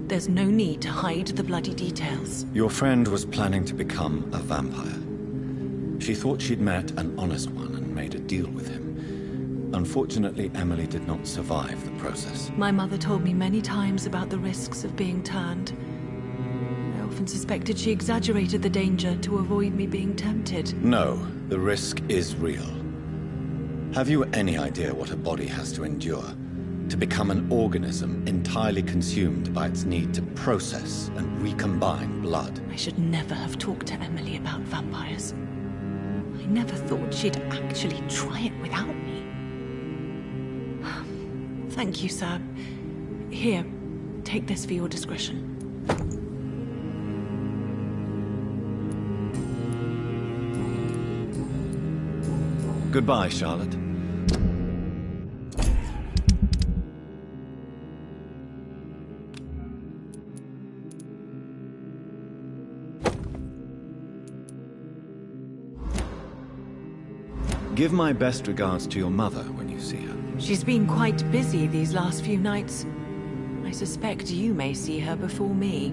There's no need to hide the bloody details. Your friend was planning to become a vampire. She thought she'd met an honest one and made a deal with him. Unfortunately, Emily did not survive the process. My mother told me many times about the risks of being turned. I often suspected she exaggerated the danger to avoid me being tempted. No, the risk is real. Have you any idea what a body has to endure? To become an organism entirely consumed by its need to process and recombine blood? I should never have talked to Emily about vampires. I never thought she'd actually try it without me. Thank you, sir. Here, take this for your discretion. Goodbye, Charlotte. Give my best regards to your mother when you see her. She's been quite busy these last few nights. I suspect you may see her before me.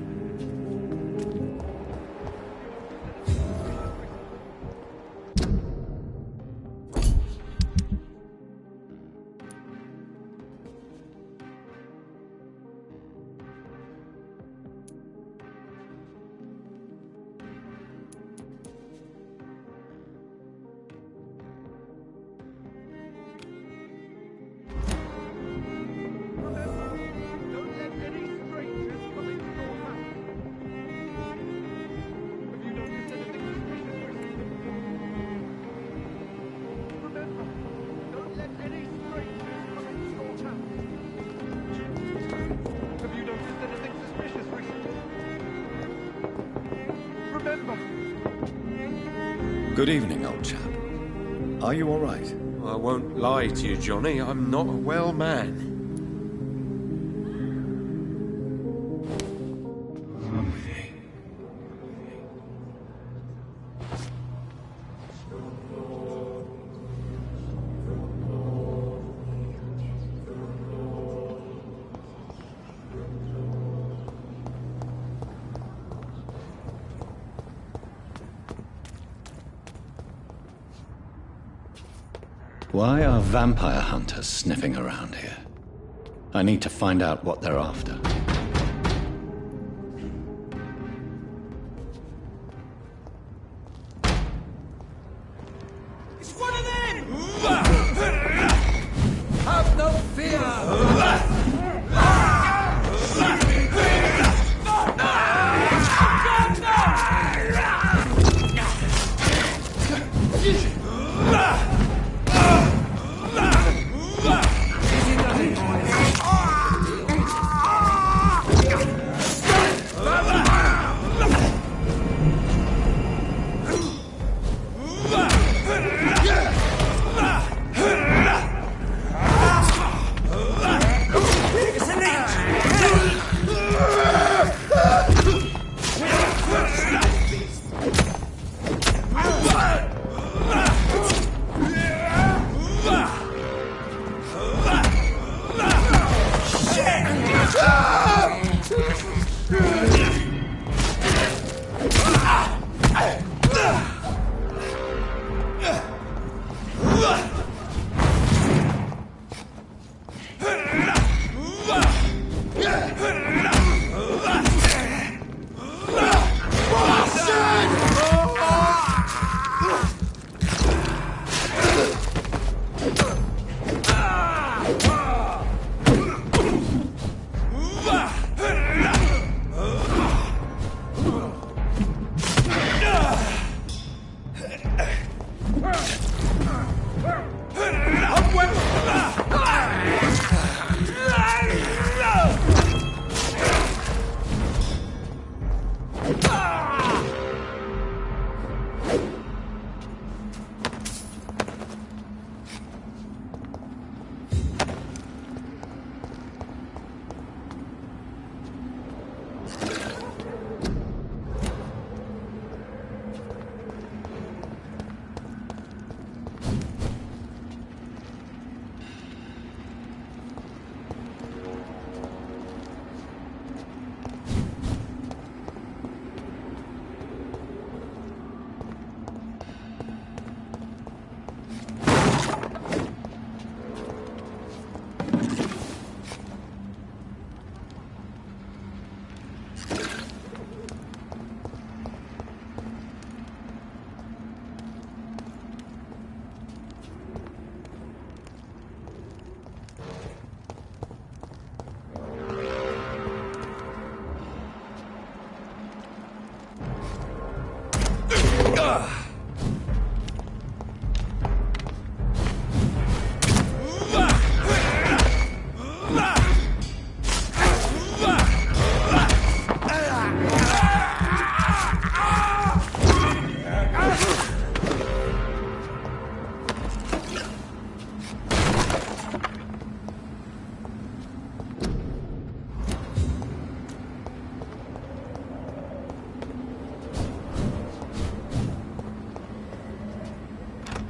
Good evening, old chap. Are you all right? I won't lie to you, Johnny. I'm not a well man. Why are vampire hunters sniffing around here? I need to find out what they're after. It's one of them! Have no fear!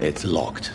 It's locked.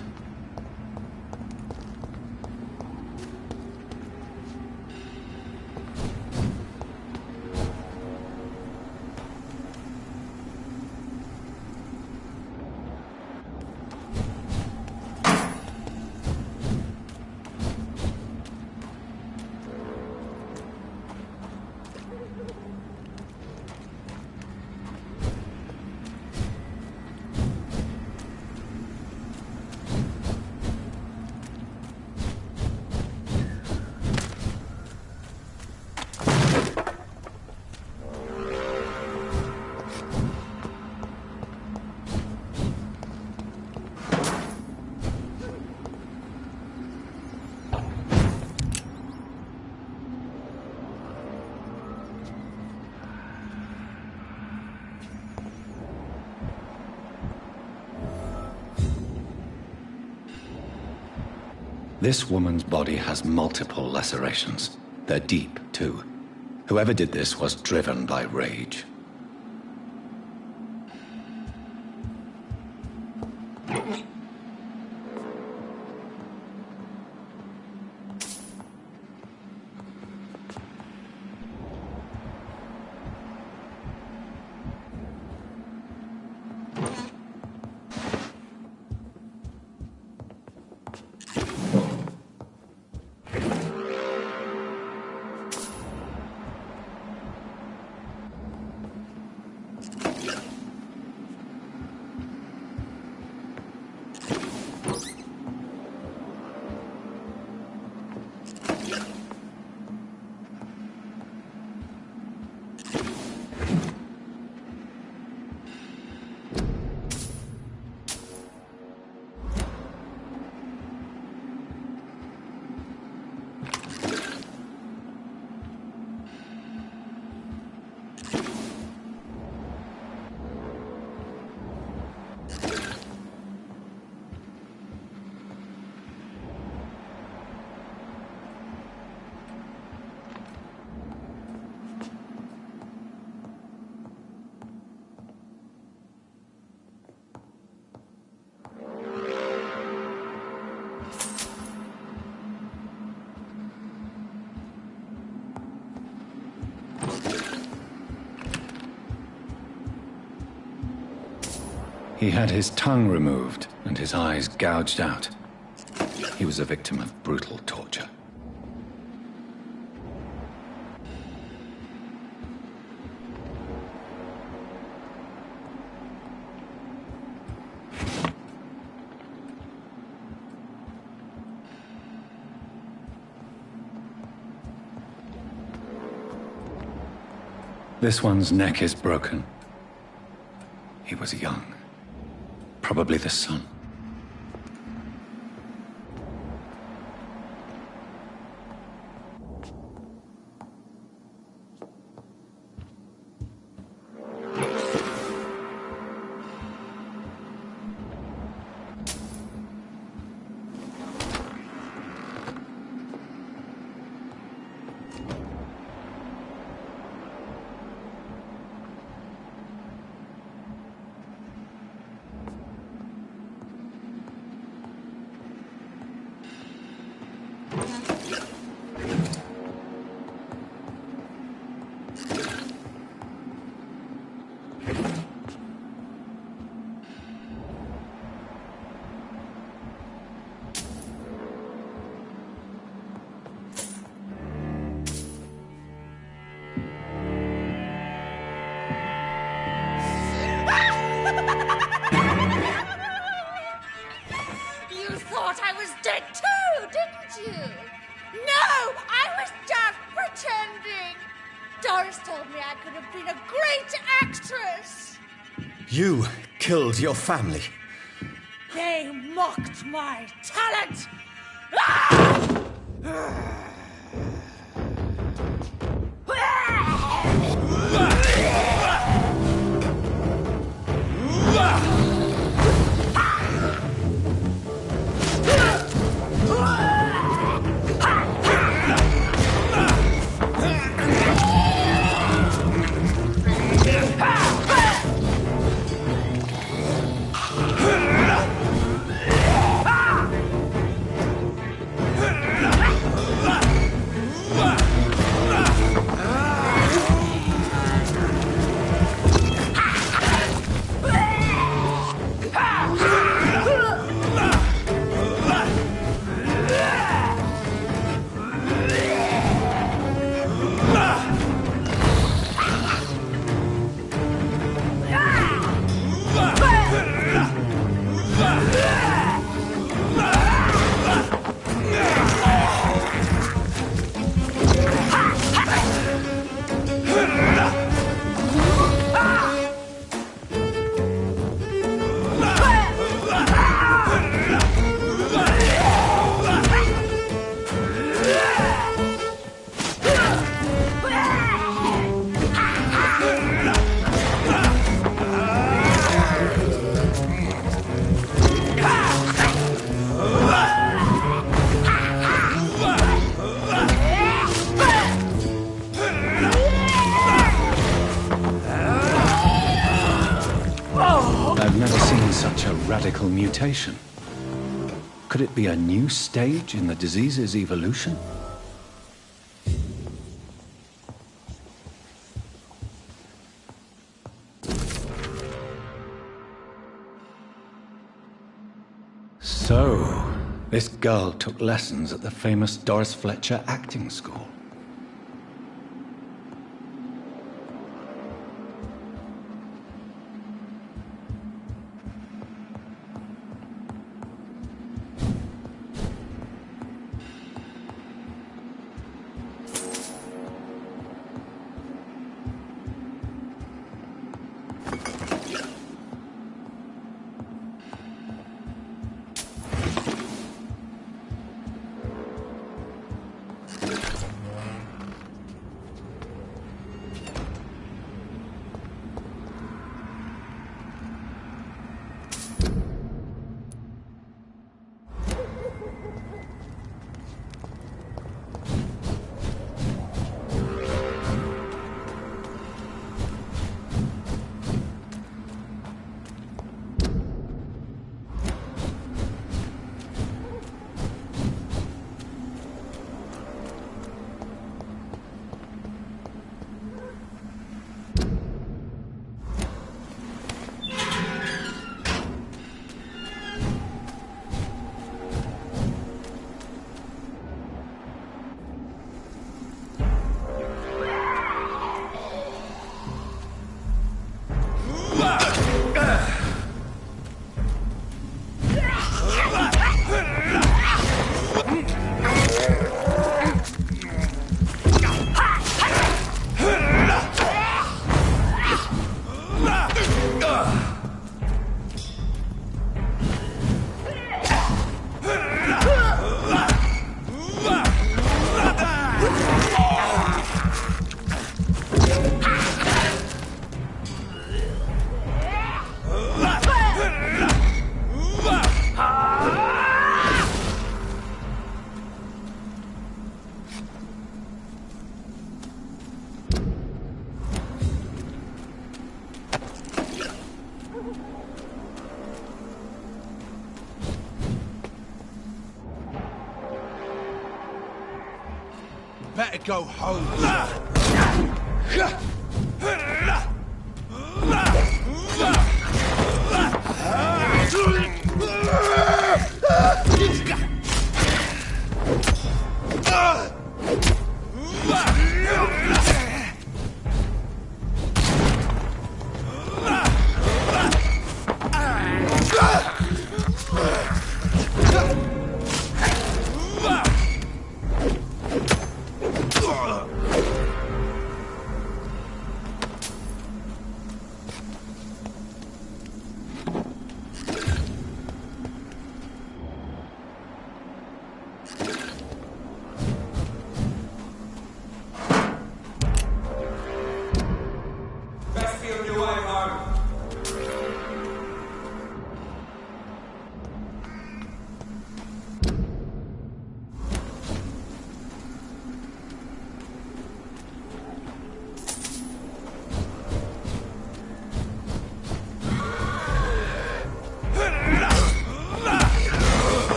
This woman's body has multiple lacerations. They're deep, too. Whoever did this was driven by rage. He had his tongue removed and his eyes gouged out. He was a victim of brutal torture. This one's neck is broken. He was young. Probably the son. always told me I could have been a great actress. You killed your family. They mocked my talent. Ah! I've never seen such a radical mutation. Could it be a new stage in the disease's evolution? So, this girl took lessons at the famous Doris Fletcher acting school. Better go home.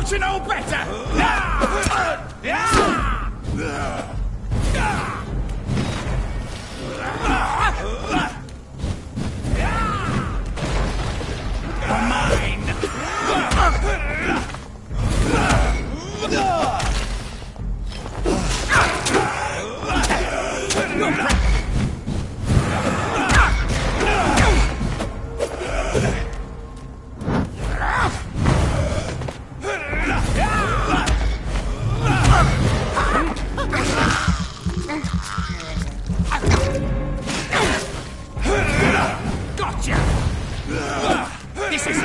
Don't you know better? You're mine! Gotcha! This is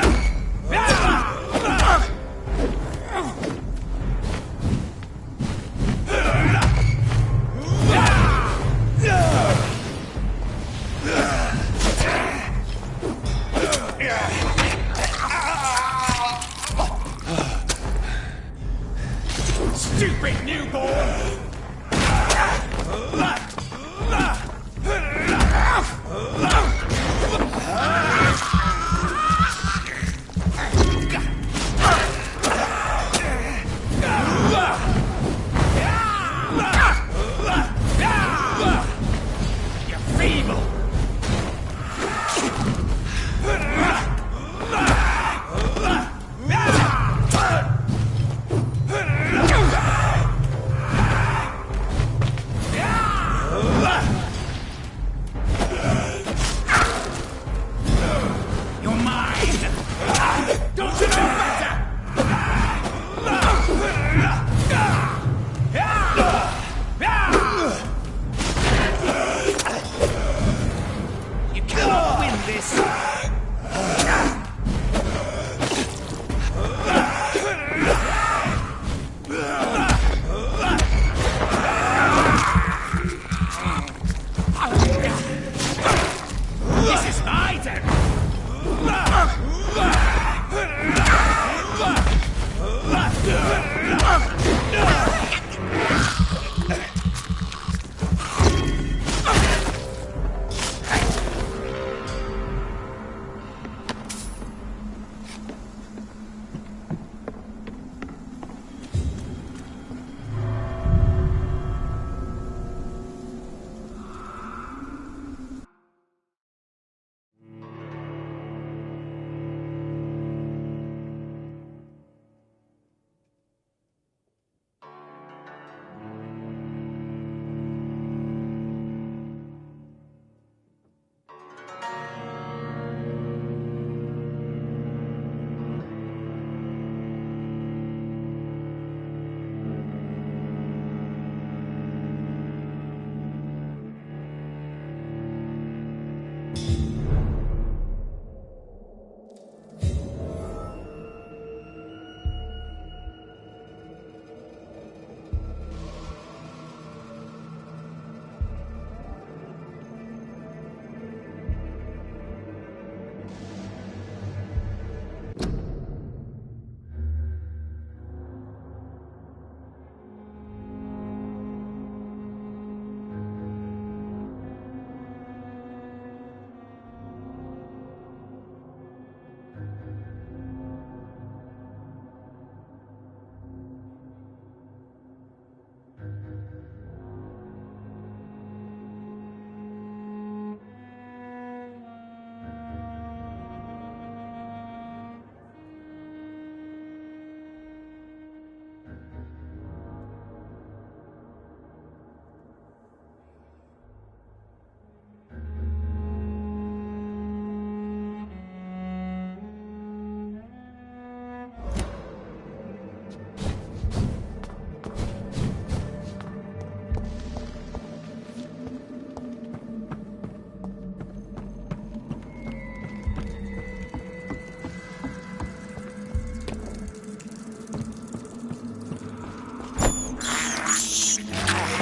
stupid newborn! You're feeble! You're mine! Don't you know better? You cannot win this! This is my turn!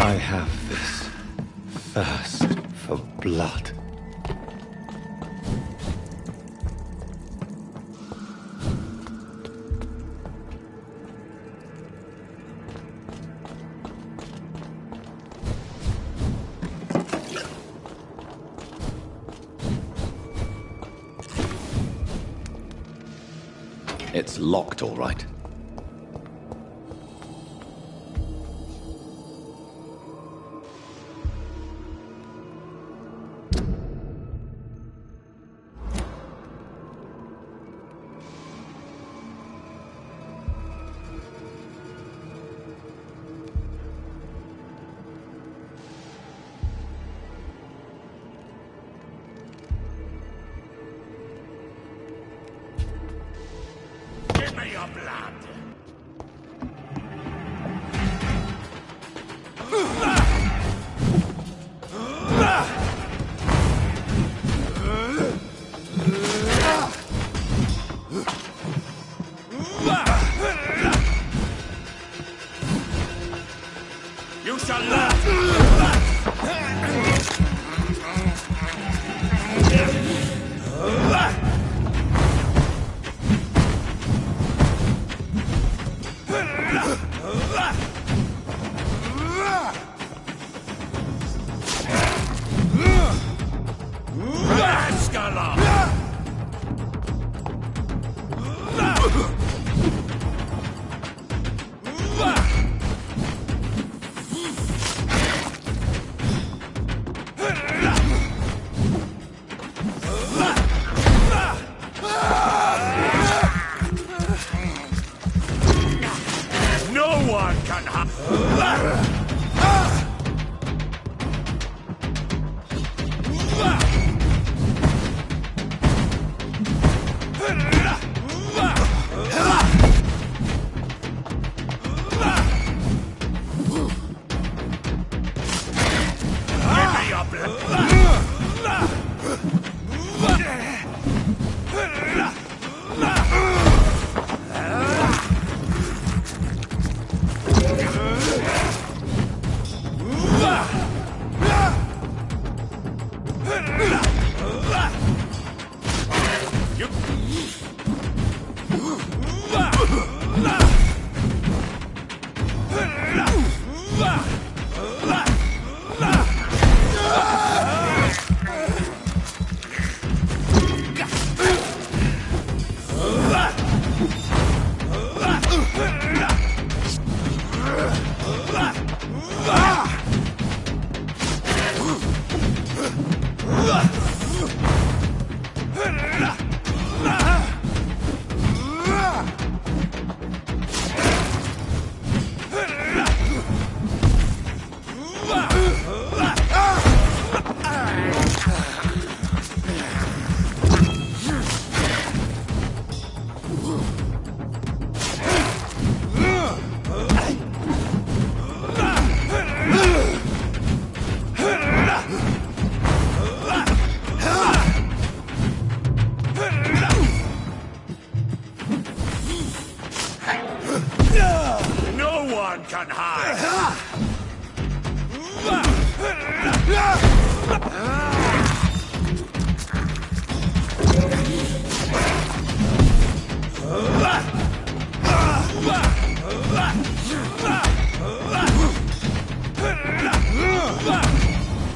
I have this thirst for blood. It's locked, all right. your blood! You shall learn!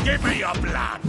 Give me your blood!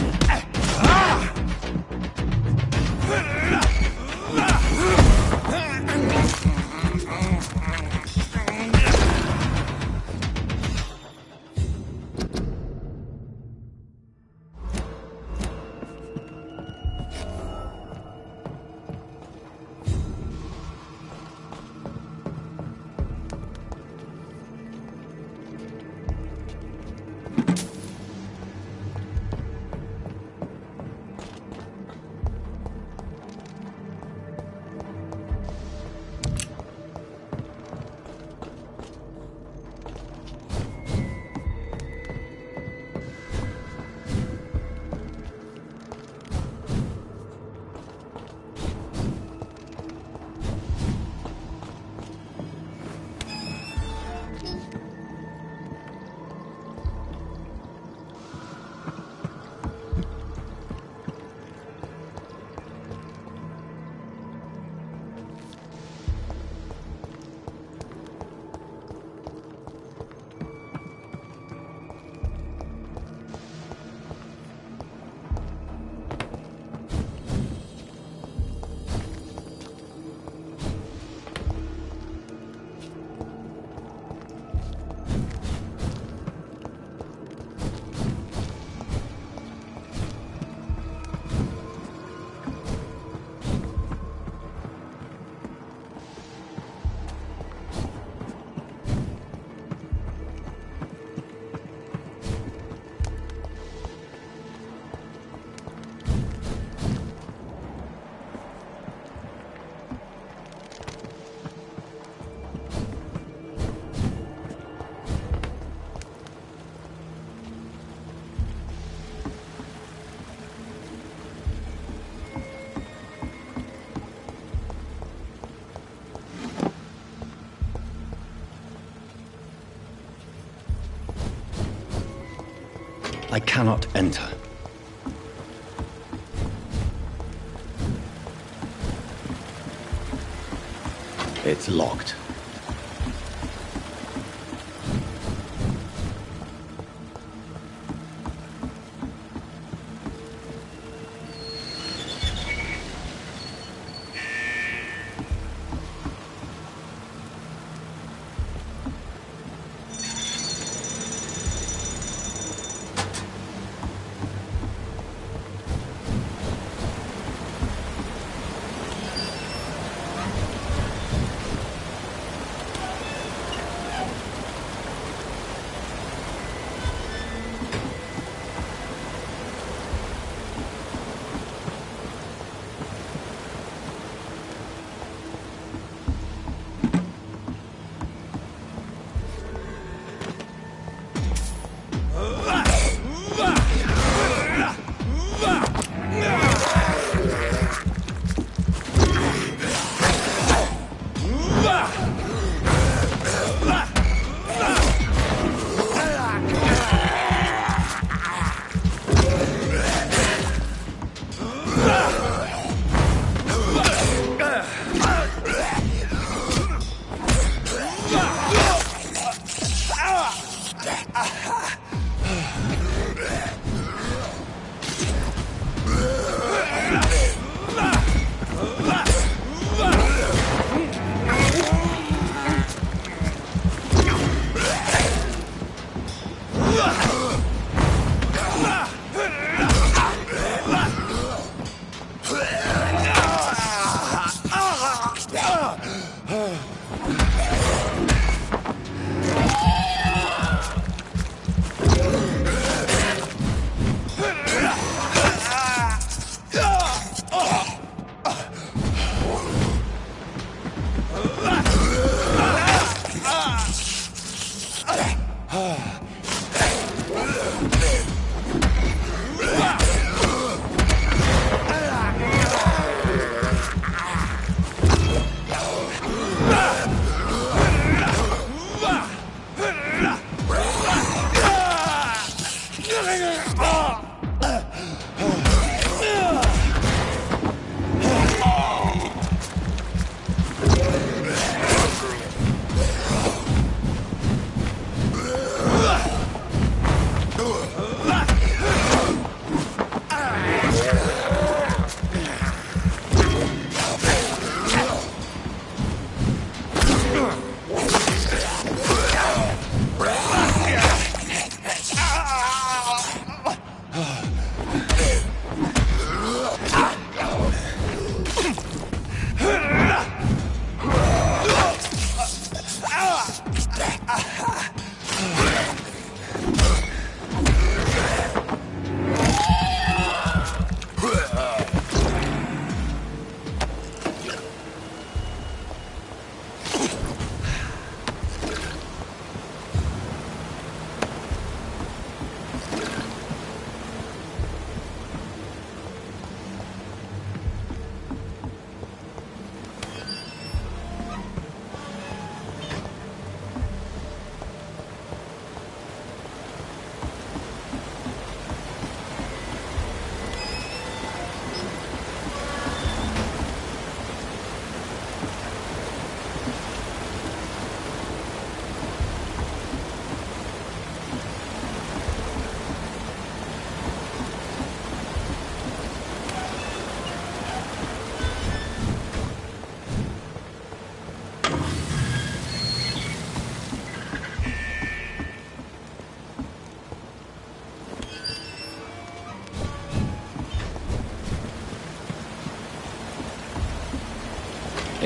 cannot enter. It's locked.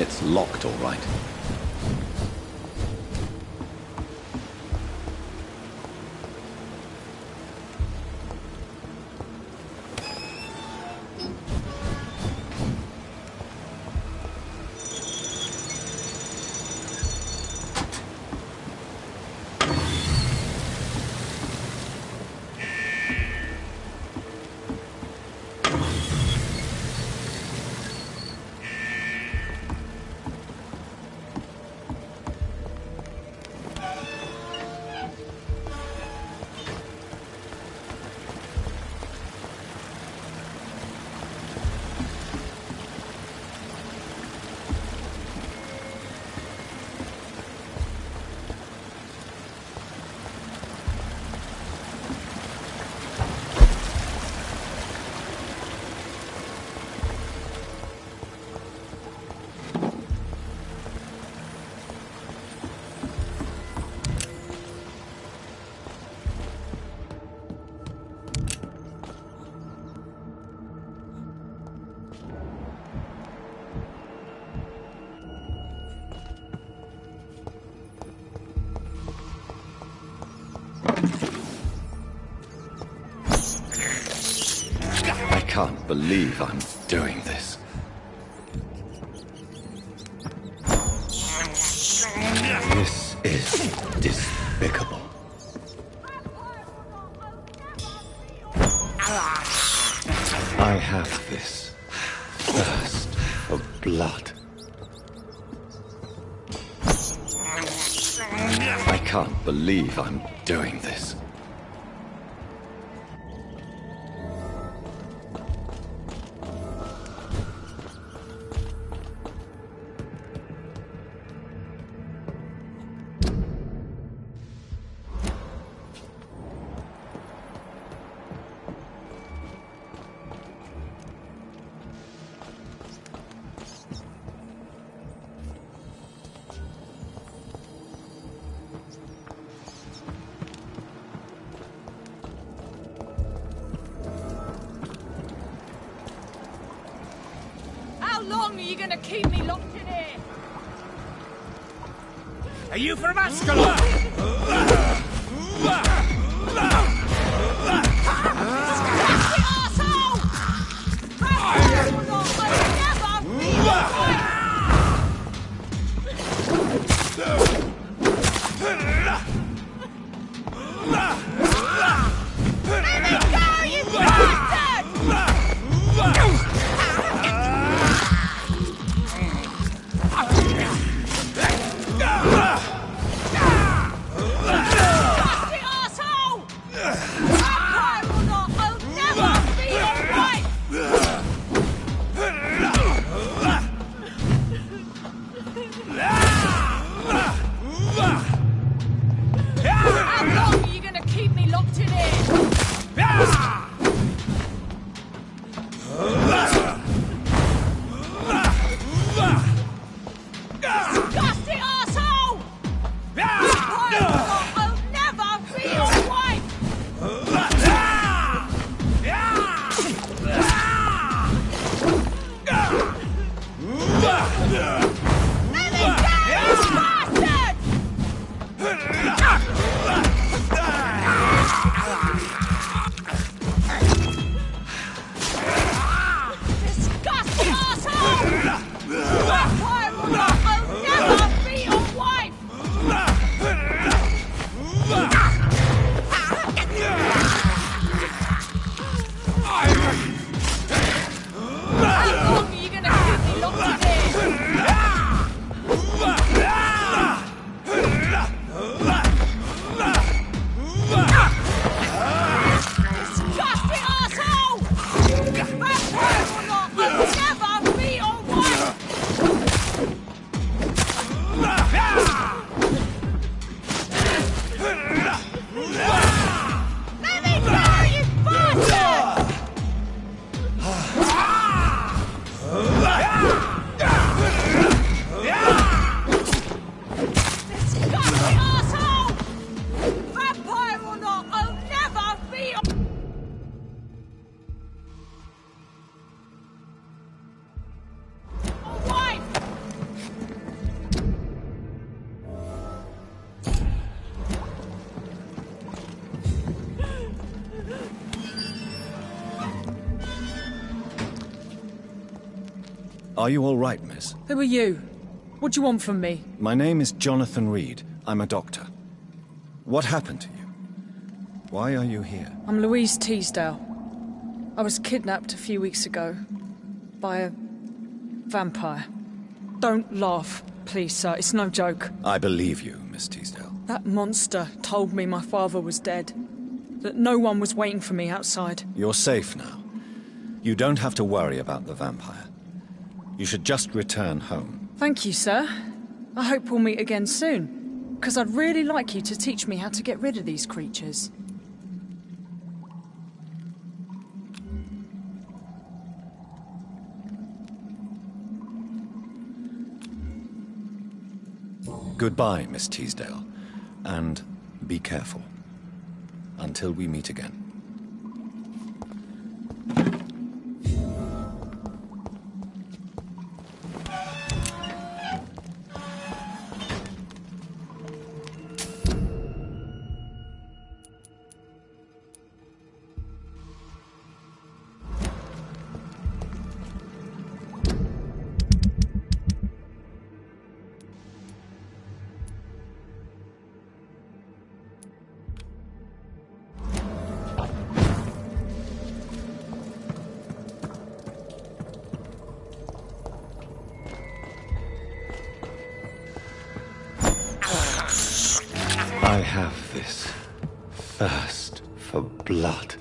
It's locked, all right. can't believe I'm doing this. This is despicable. I have this thirst for blood. I can't believe I'm doing this. How long are you gonna keep me locked in here? Are you from Ascalon? Are you all right, miss? Who are you? What do you want from me? My name is Jonathan Reed. I'm a doctor. What happened to you? Why are you here? I'm Louise Teasdale. I was kidnapped a few weeks ago by a vampire. Don't laugh, please, sir. It's no joke. I believe you, Miss Teasdale. That monster told me my father was dead. That no one was waiting for me outside. You're safe now. You don't have to worry about the vampire. You should just return home. Thank you, sir. I hope we'll meet again soon. Because I'd really like you to teach me how to get rid of these creatures. Goodbye, Miss Teasdale. And be careful. Until we meet again. I have this thirst for blood.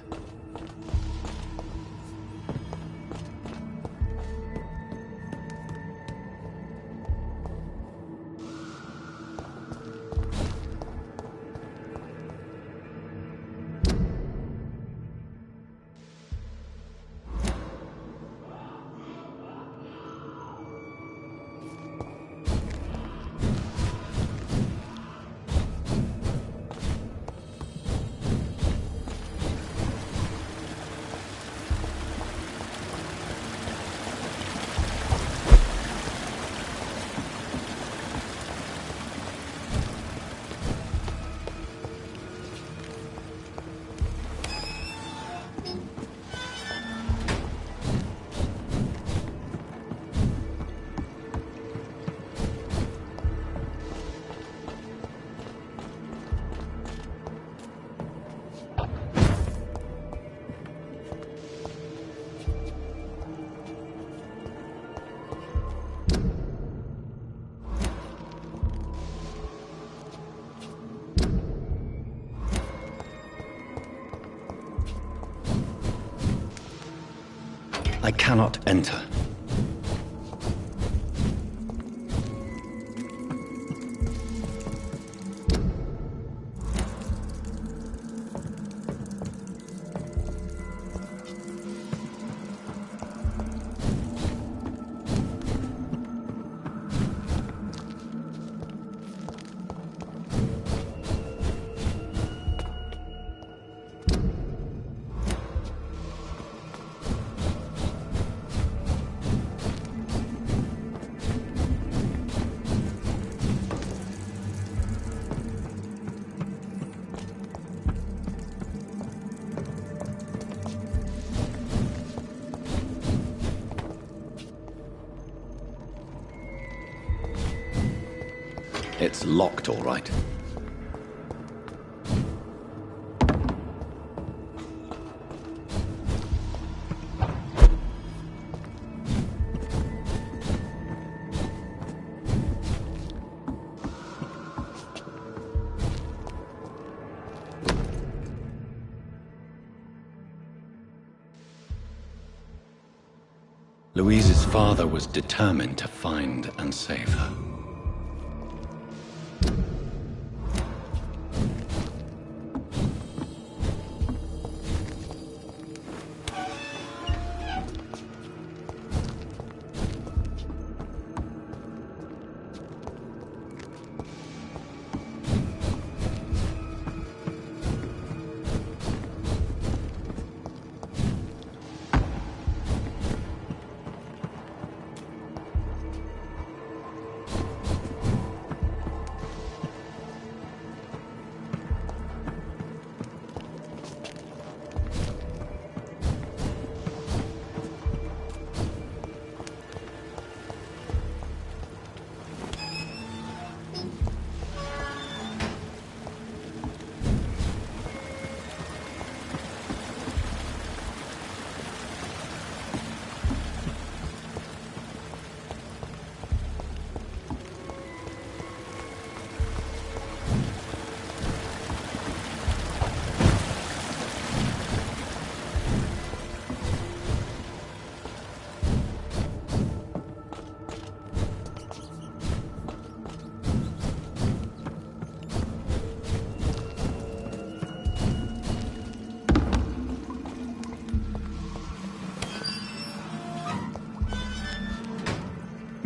I cannot enter. It's locked, all right. Louise's father was determined to find and save her.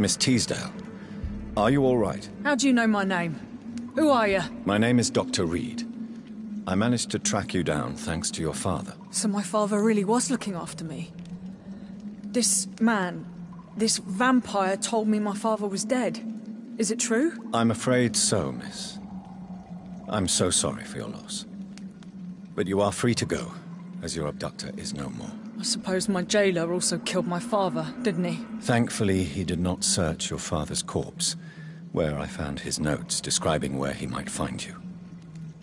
Miss Teasdale, are you all right? How do you know my name? Who are you? My name is Dr. Reed. I managed to track you down thanks to your father. So my father really was looking after me. This man, this vampire told me my father was dead. Is it true? I'm afraid so, miss. I'm so sorry for your loss. But you are free to go, as your abductor is no more. I suppose my jailer also killed my father, didn't he? Thankfully, he did not search your father's corpse, where I found his notes describing where he might find you.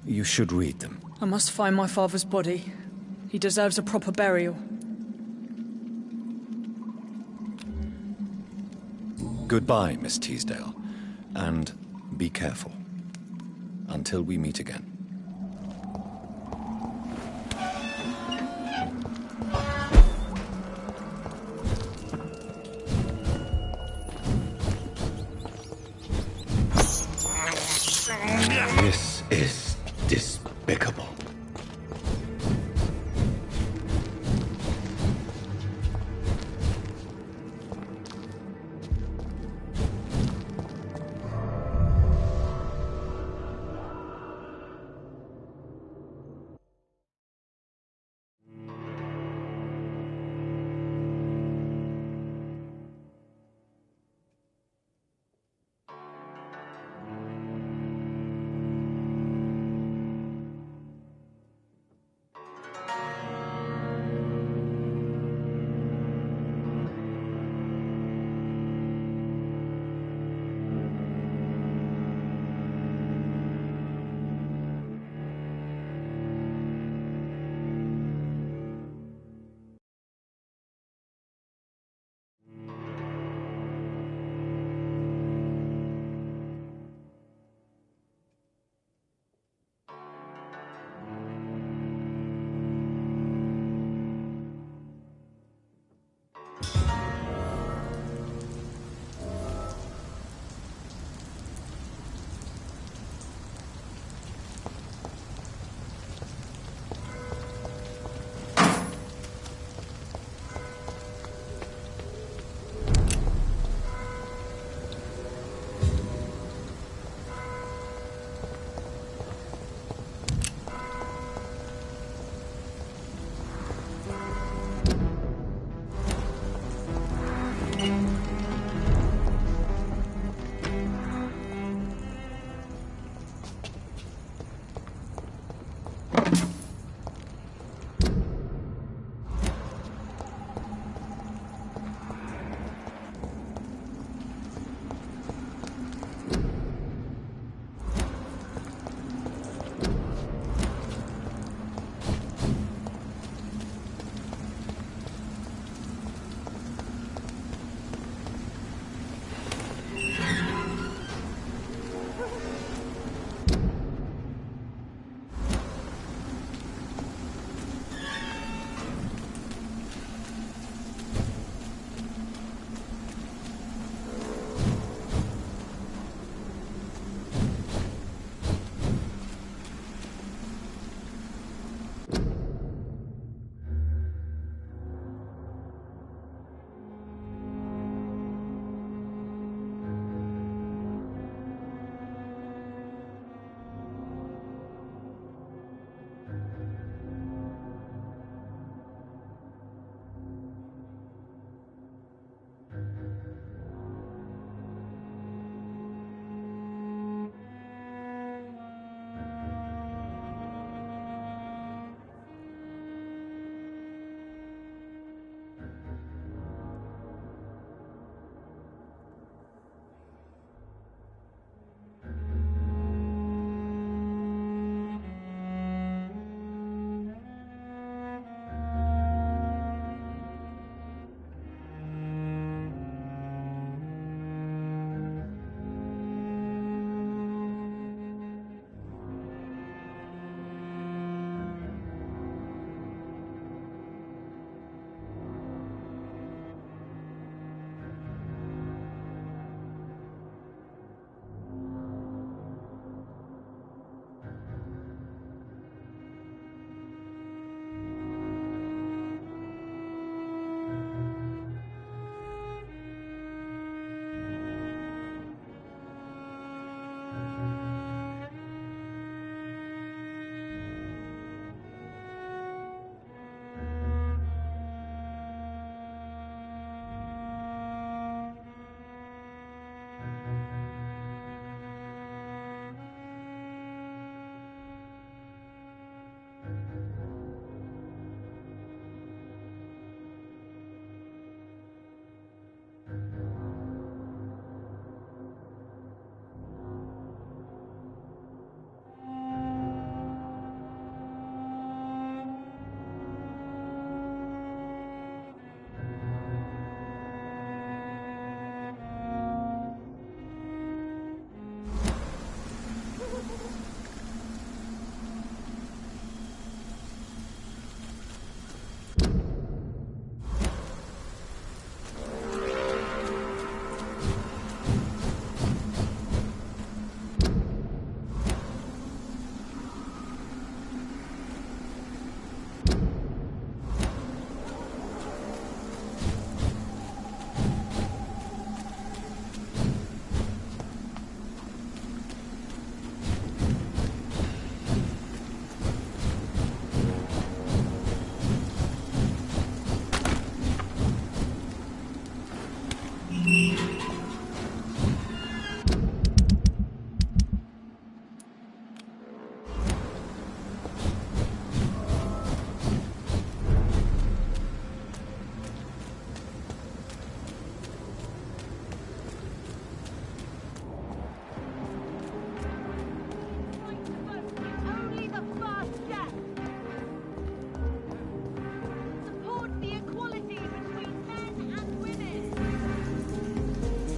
You should read them. I must find my father's body. He deserves a proper burial. Goodbye, Miss Teasdale, and be careful. Until we meet again. This is despicable.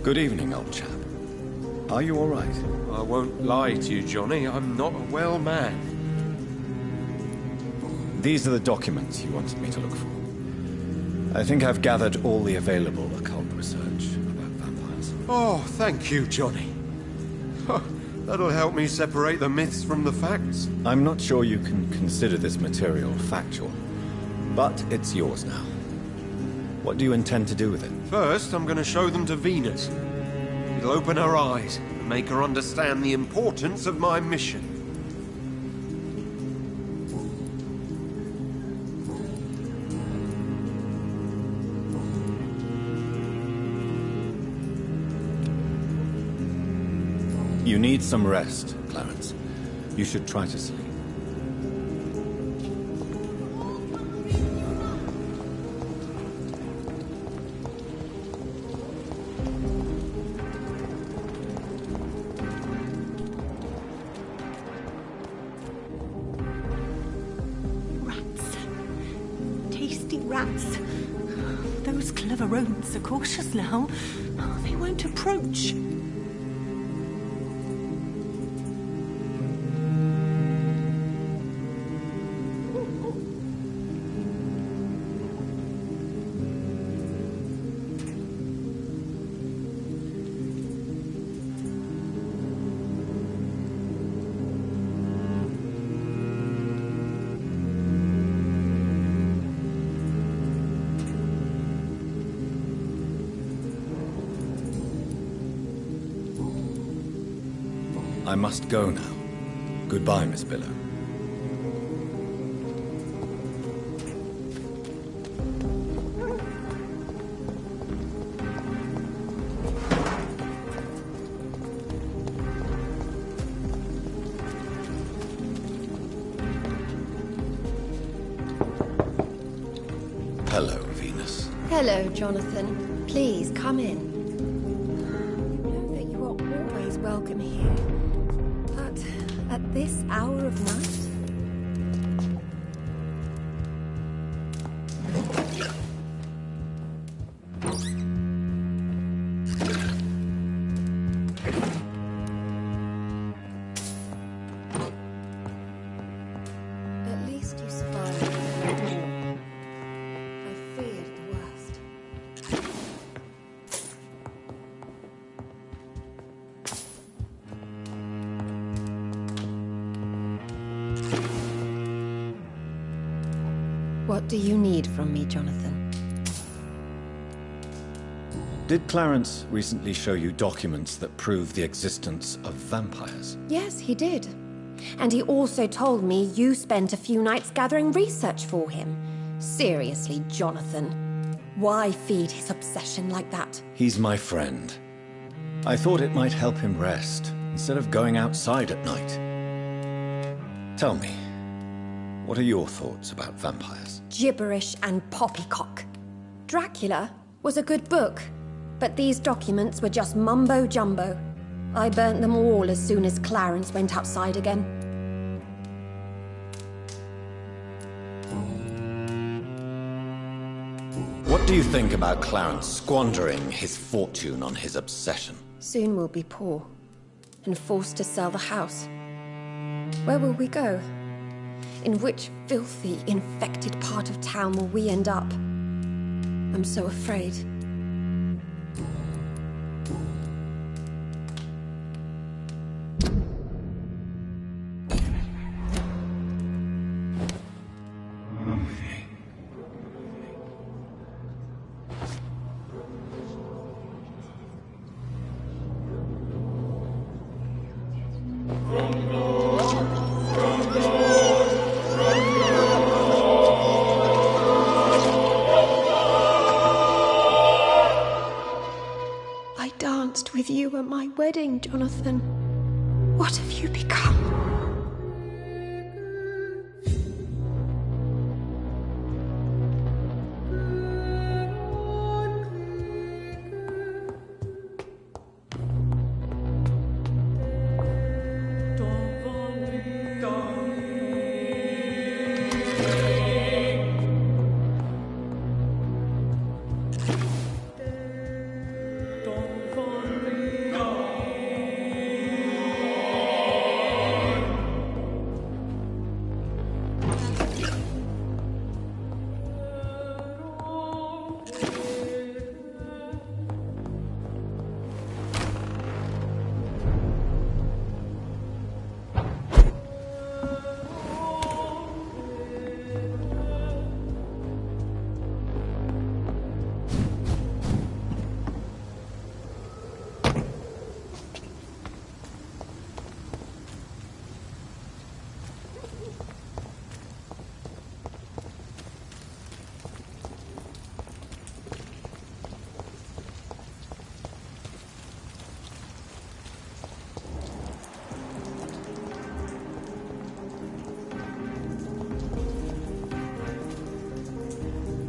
Good evening, old chap. Are you all right? I won't lie to you, Johnny. I'm not a well man. These are the documents you wanted me to look for. I think I've gathered all the available occult research about vampires. Oh, thank you, Johnny. That'll help me separate the myths from the facts. I'm not sure you can consider this material factual, but it's yours now. What do you intend to do with it? First, I'm going to show them to Venus. It'll open her eyes and make her understand the importance of my mission. You need some rest, Clarence. You should try to sleep. Rats. Tasty rats. Those clever rodents are cautious now. They won't approach. I must go now. Goodbye, Miss Billow. Hello, Venus. Hello, Jonathan. Please, come in. You know that you are always welcome here. But at this hour of night? At least you survived. I feared the worst. What do you need from me, Jonathan? Did Clarence recently show you documents that prove the existence of vampires? Yes, he did. And he also told me you spent a few nights gathering research for him. Seriously, Jonathan. Why feed his obsession like that? He's my friend. I thought it might help him rest, instead of going outside at night. Tell me, what are your thoughts about vampires? Gibberish and poppycock. Dracula was a good book, but these documents were just mumbo-jumbo. I burnt them all as soon as Clarence went outside again. What do you think about Clarence squandering his fortune on his obsession? Soon we'll be poor, and forced to sell the house. Where will we go? In which filthy, infected part of town will we end up? I'm so afraid. I danced with you at my wedding, Jonathan. What have you become?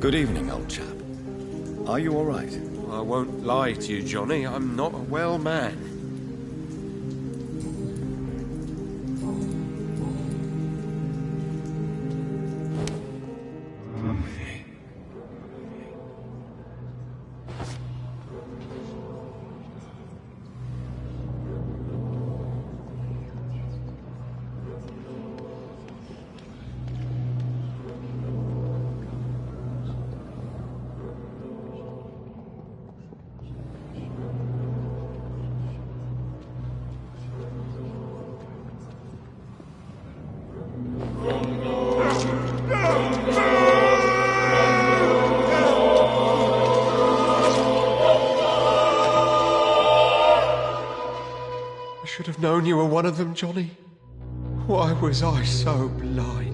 Good evening, old chap. Are you all right? I won't lie to you, Johnny. I'm not a well man. I should have known you were one of them, Johnny. Why was I so blind?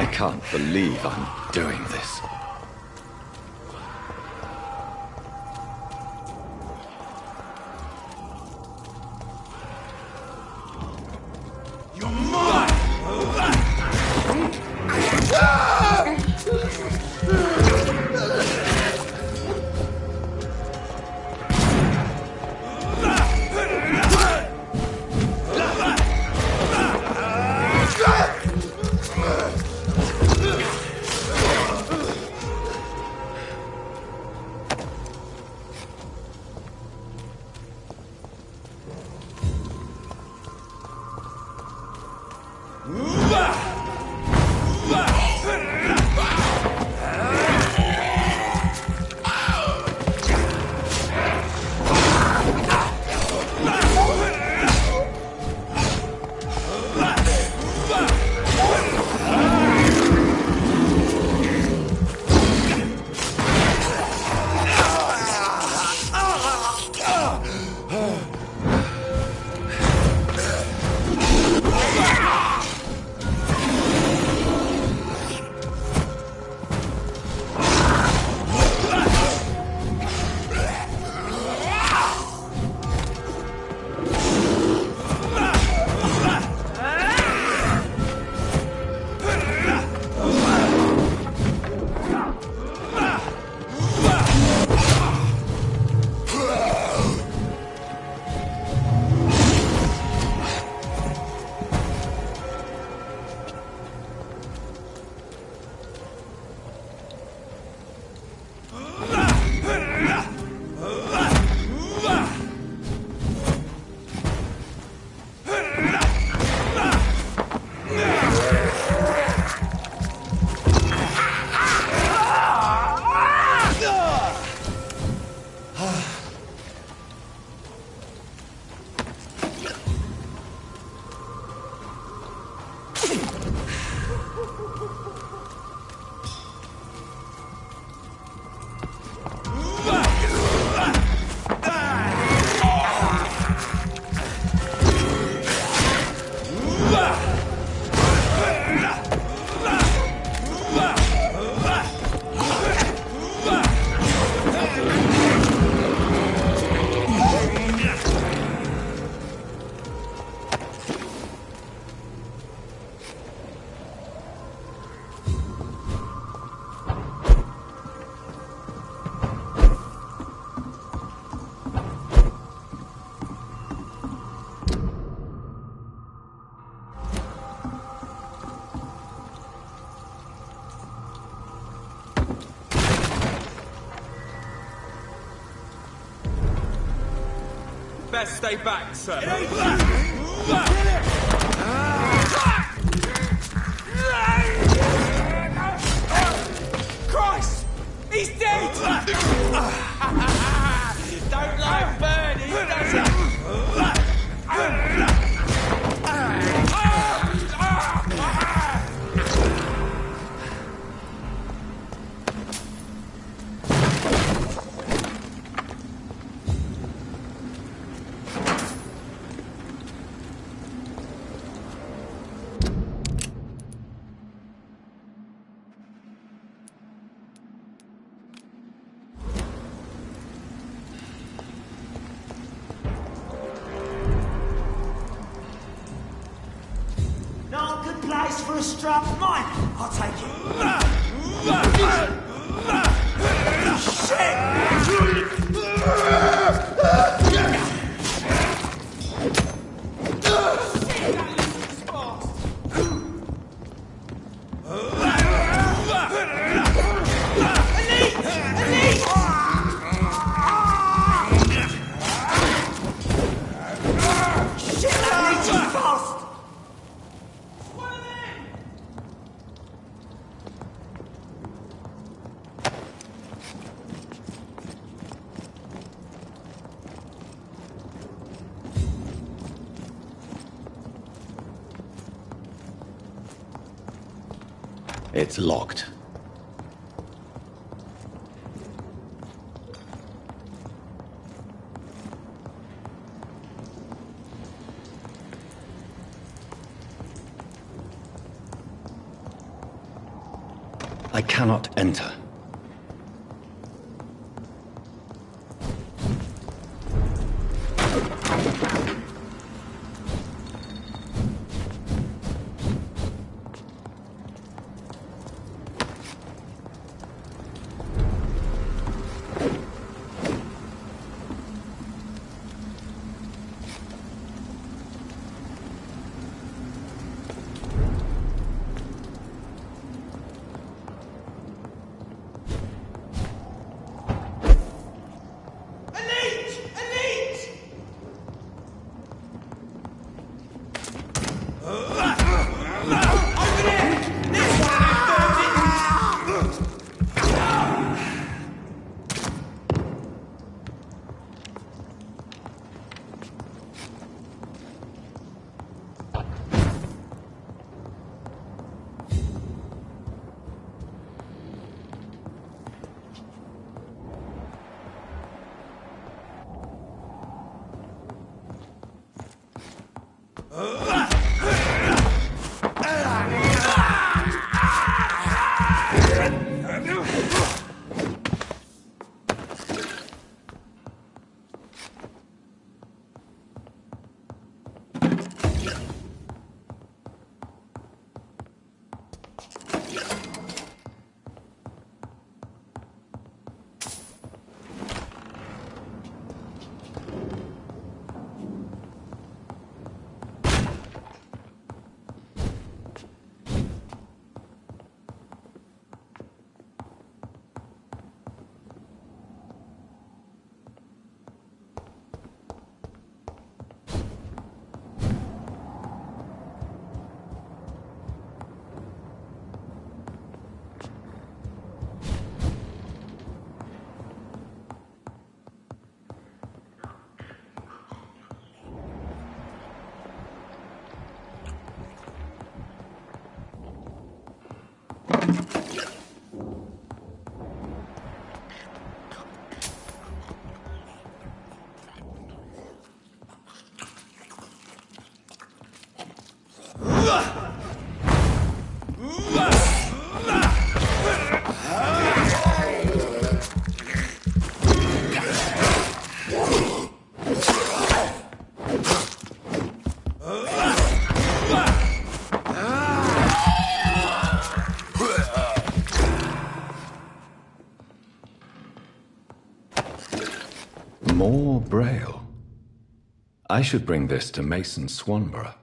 I can't believe I'm doing this. Best stay back, sir. Christ! He's dead! Don't like birdies, does he? Not a good place for a strap mine. I'll take it. It's locked. I cannot enter. More Braille. I should bring this to Mason Swanborough.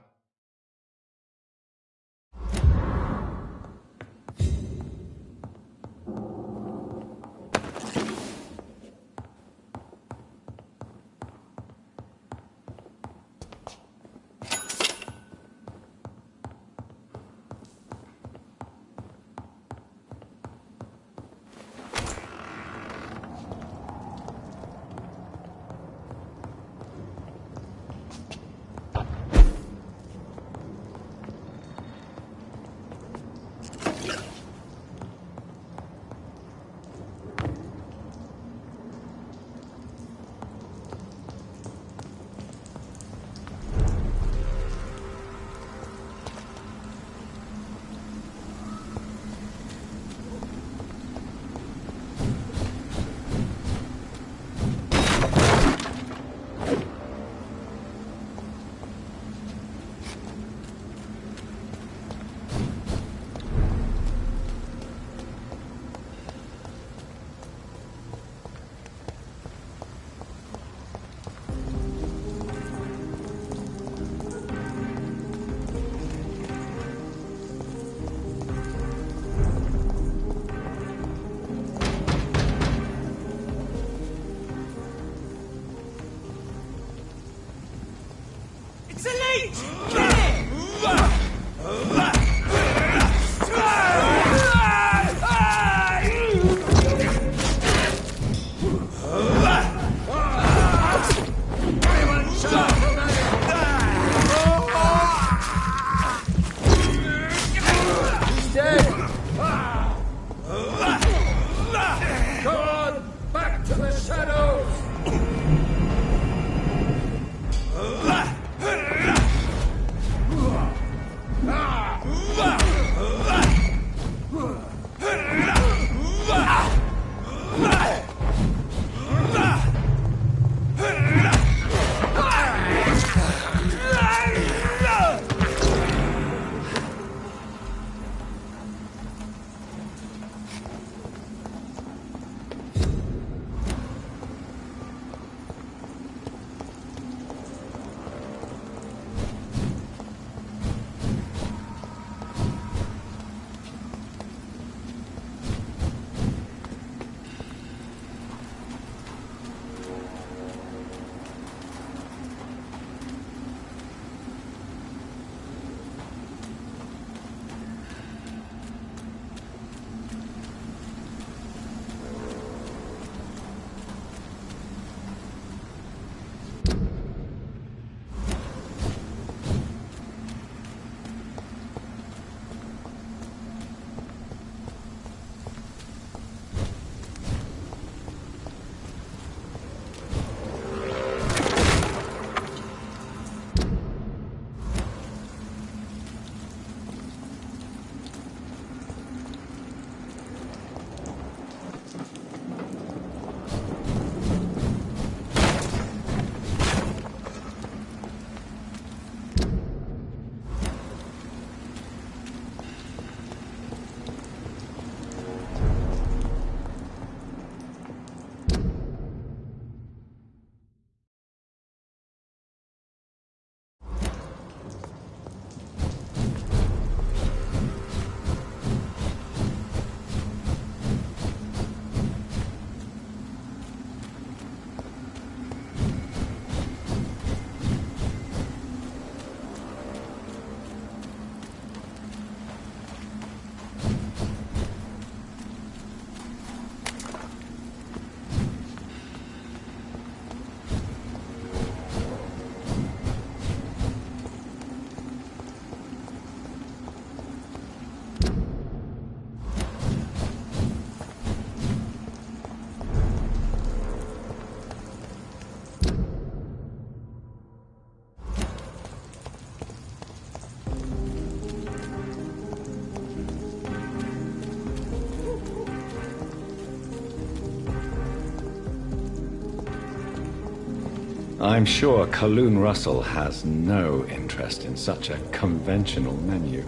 I'm sure Kaloon Russell has no interest in such a conventional menu.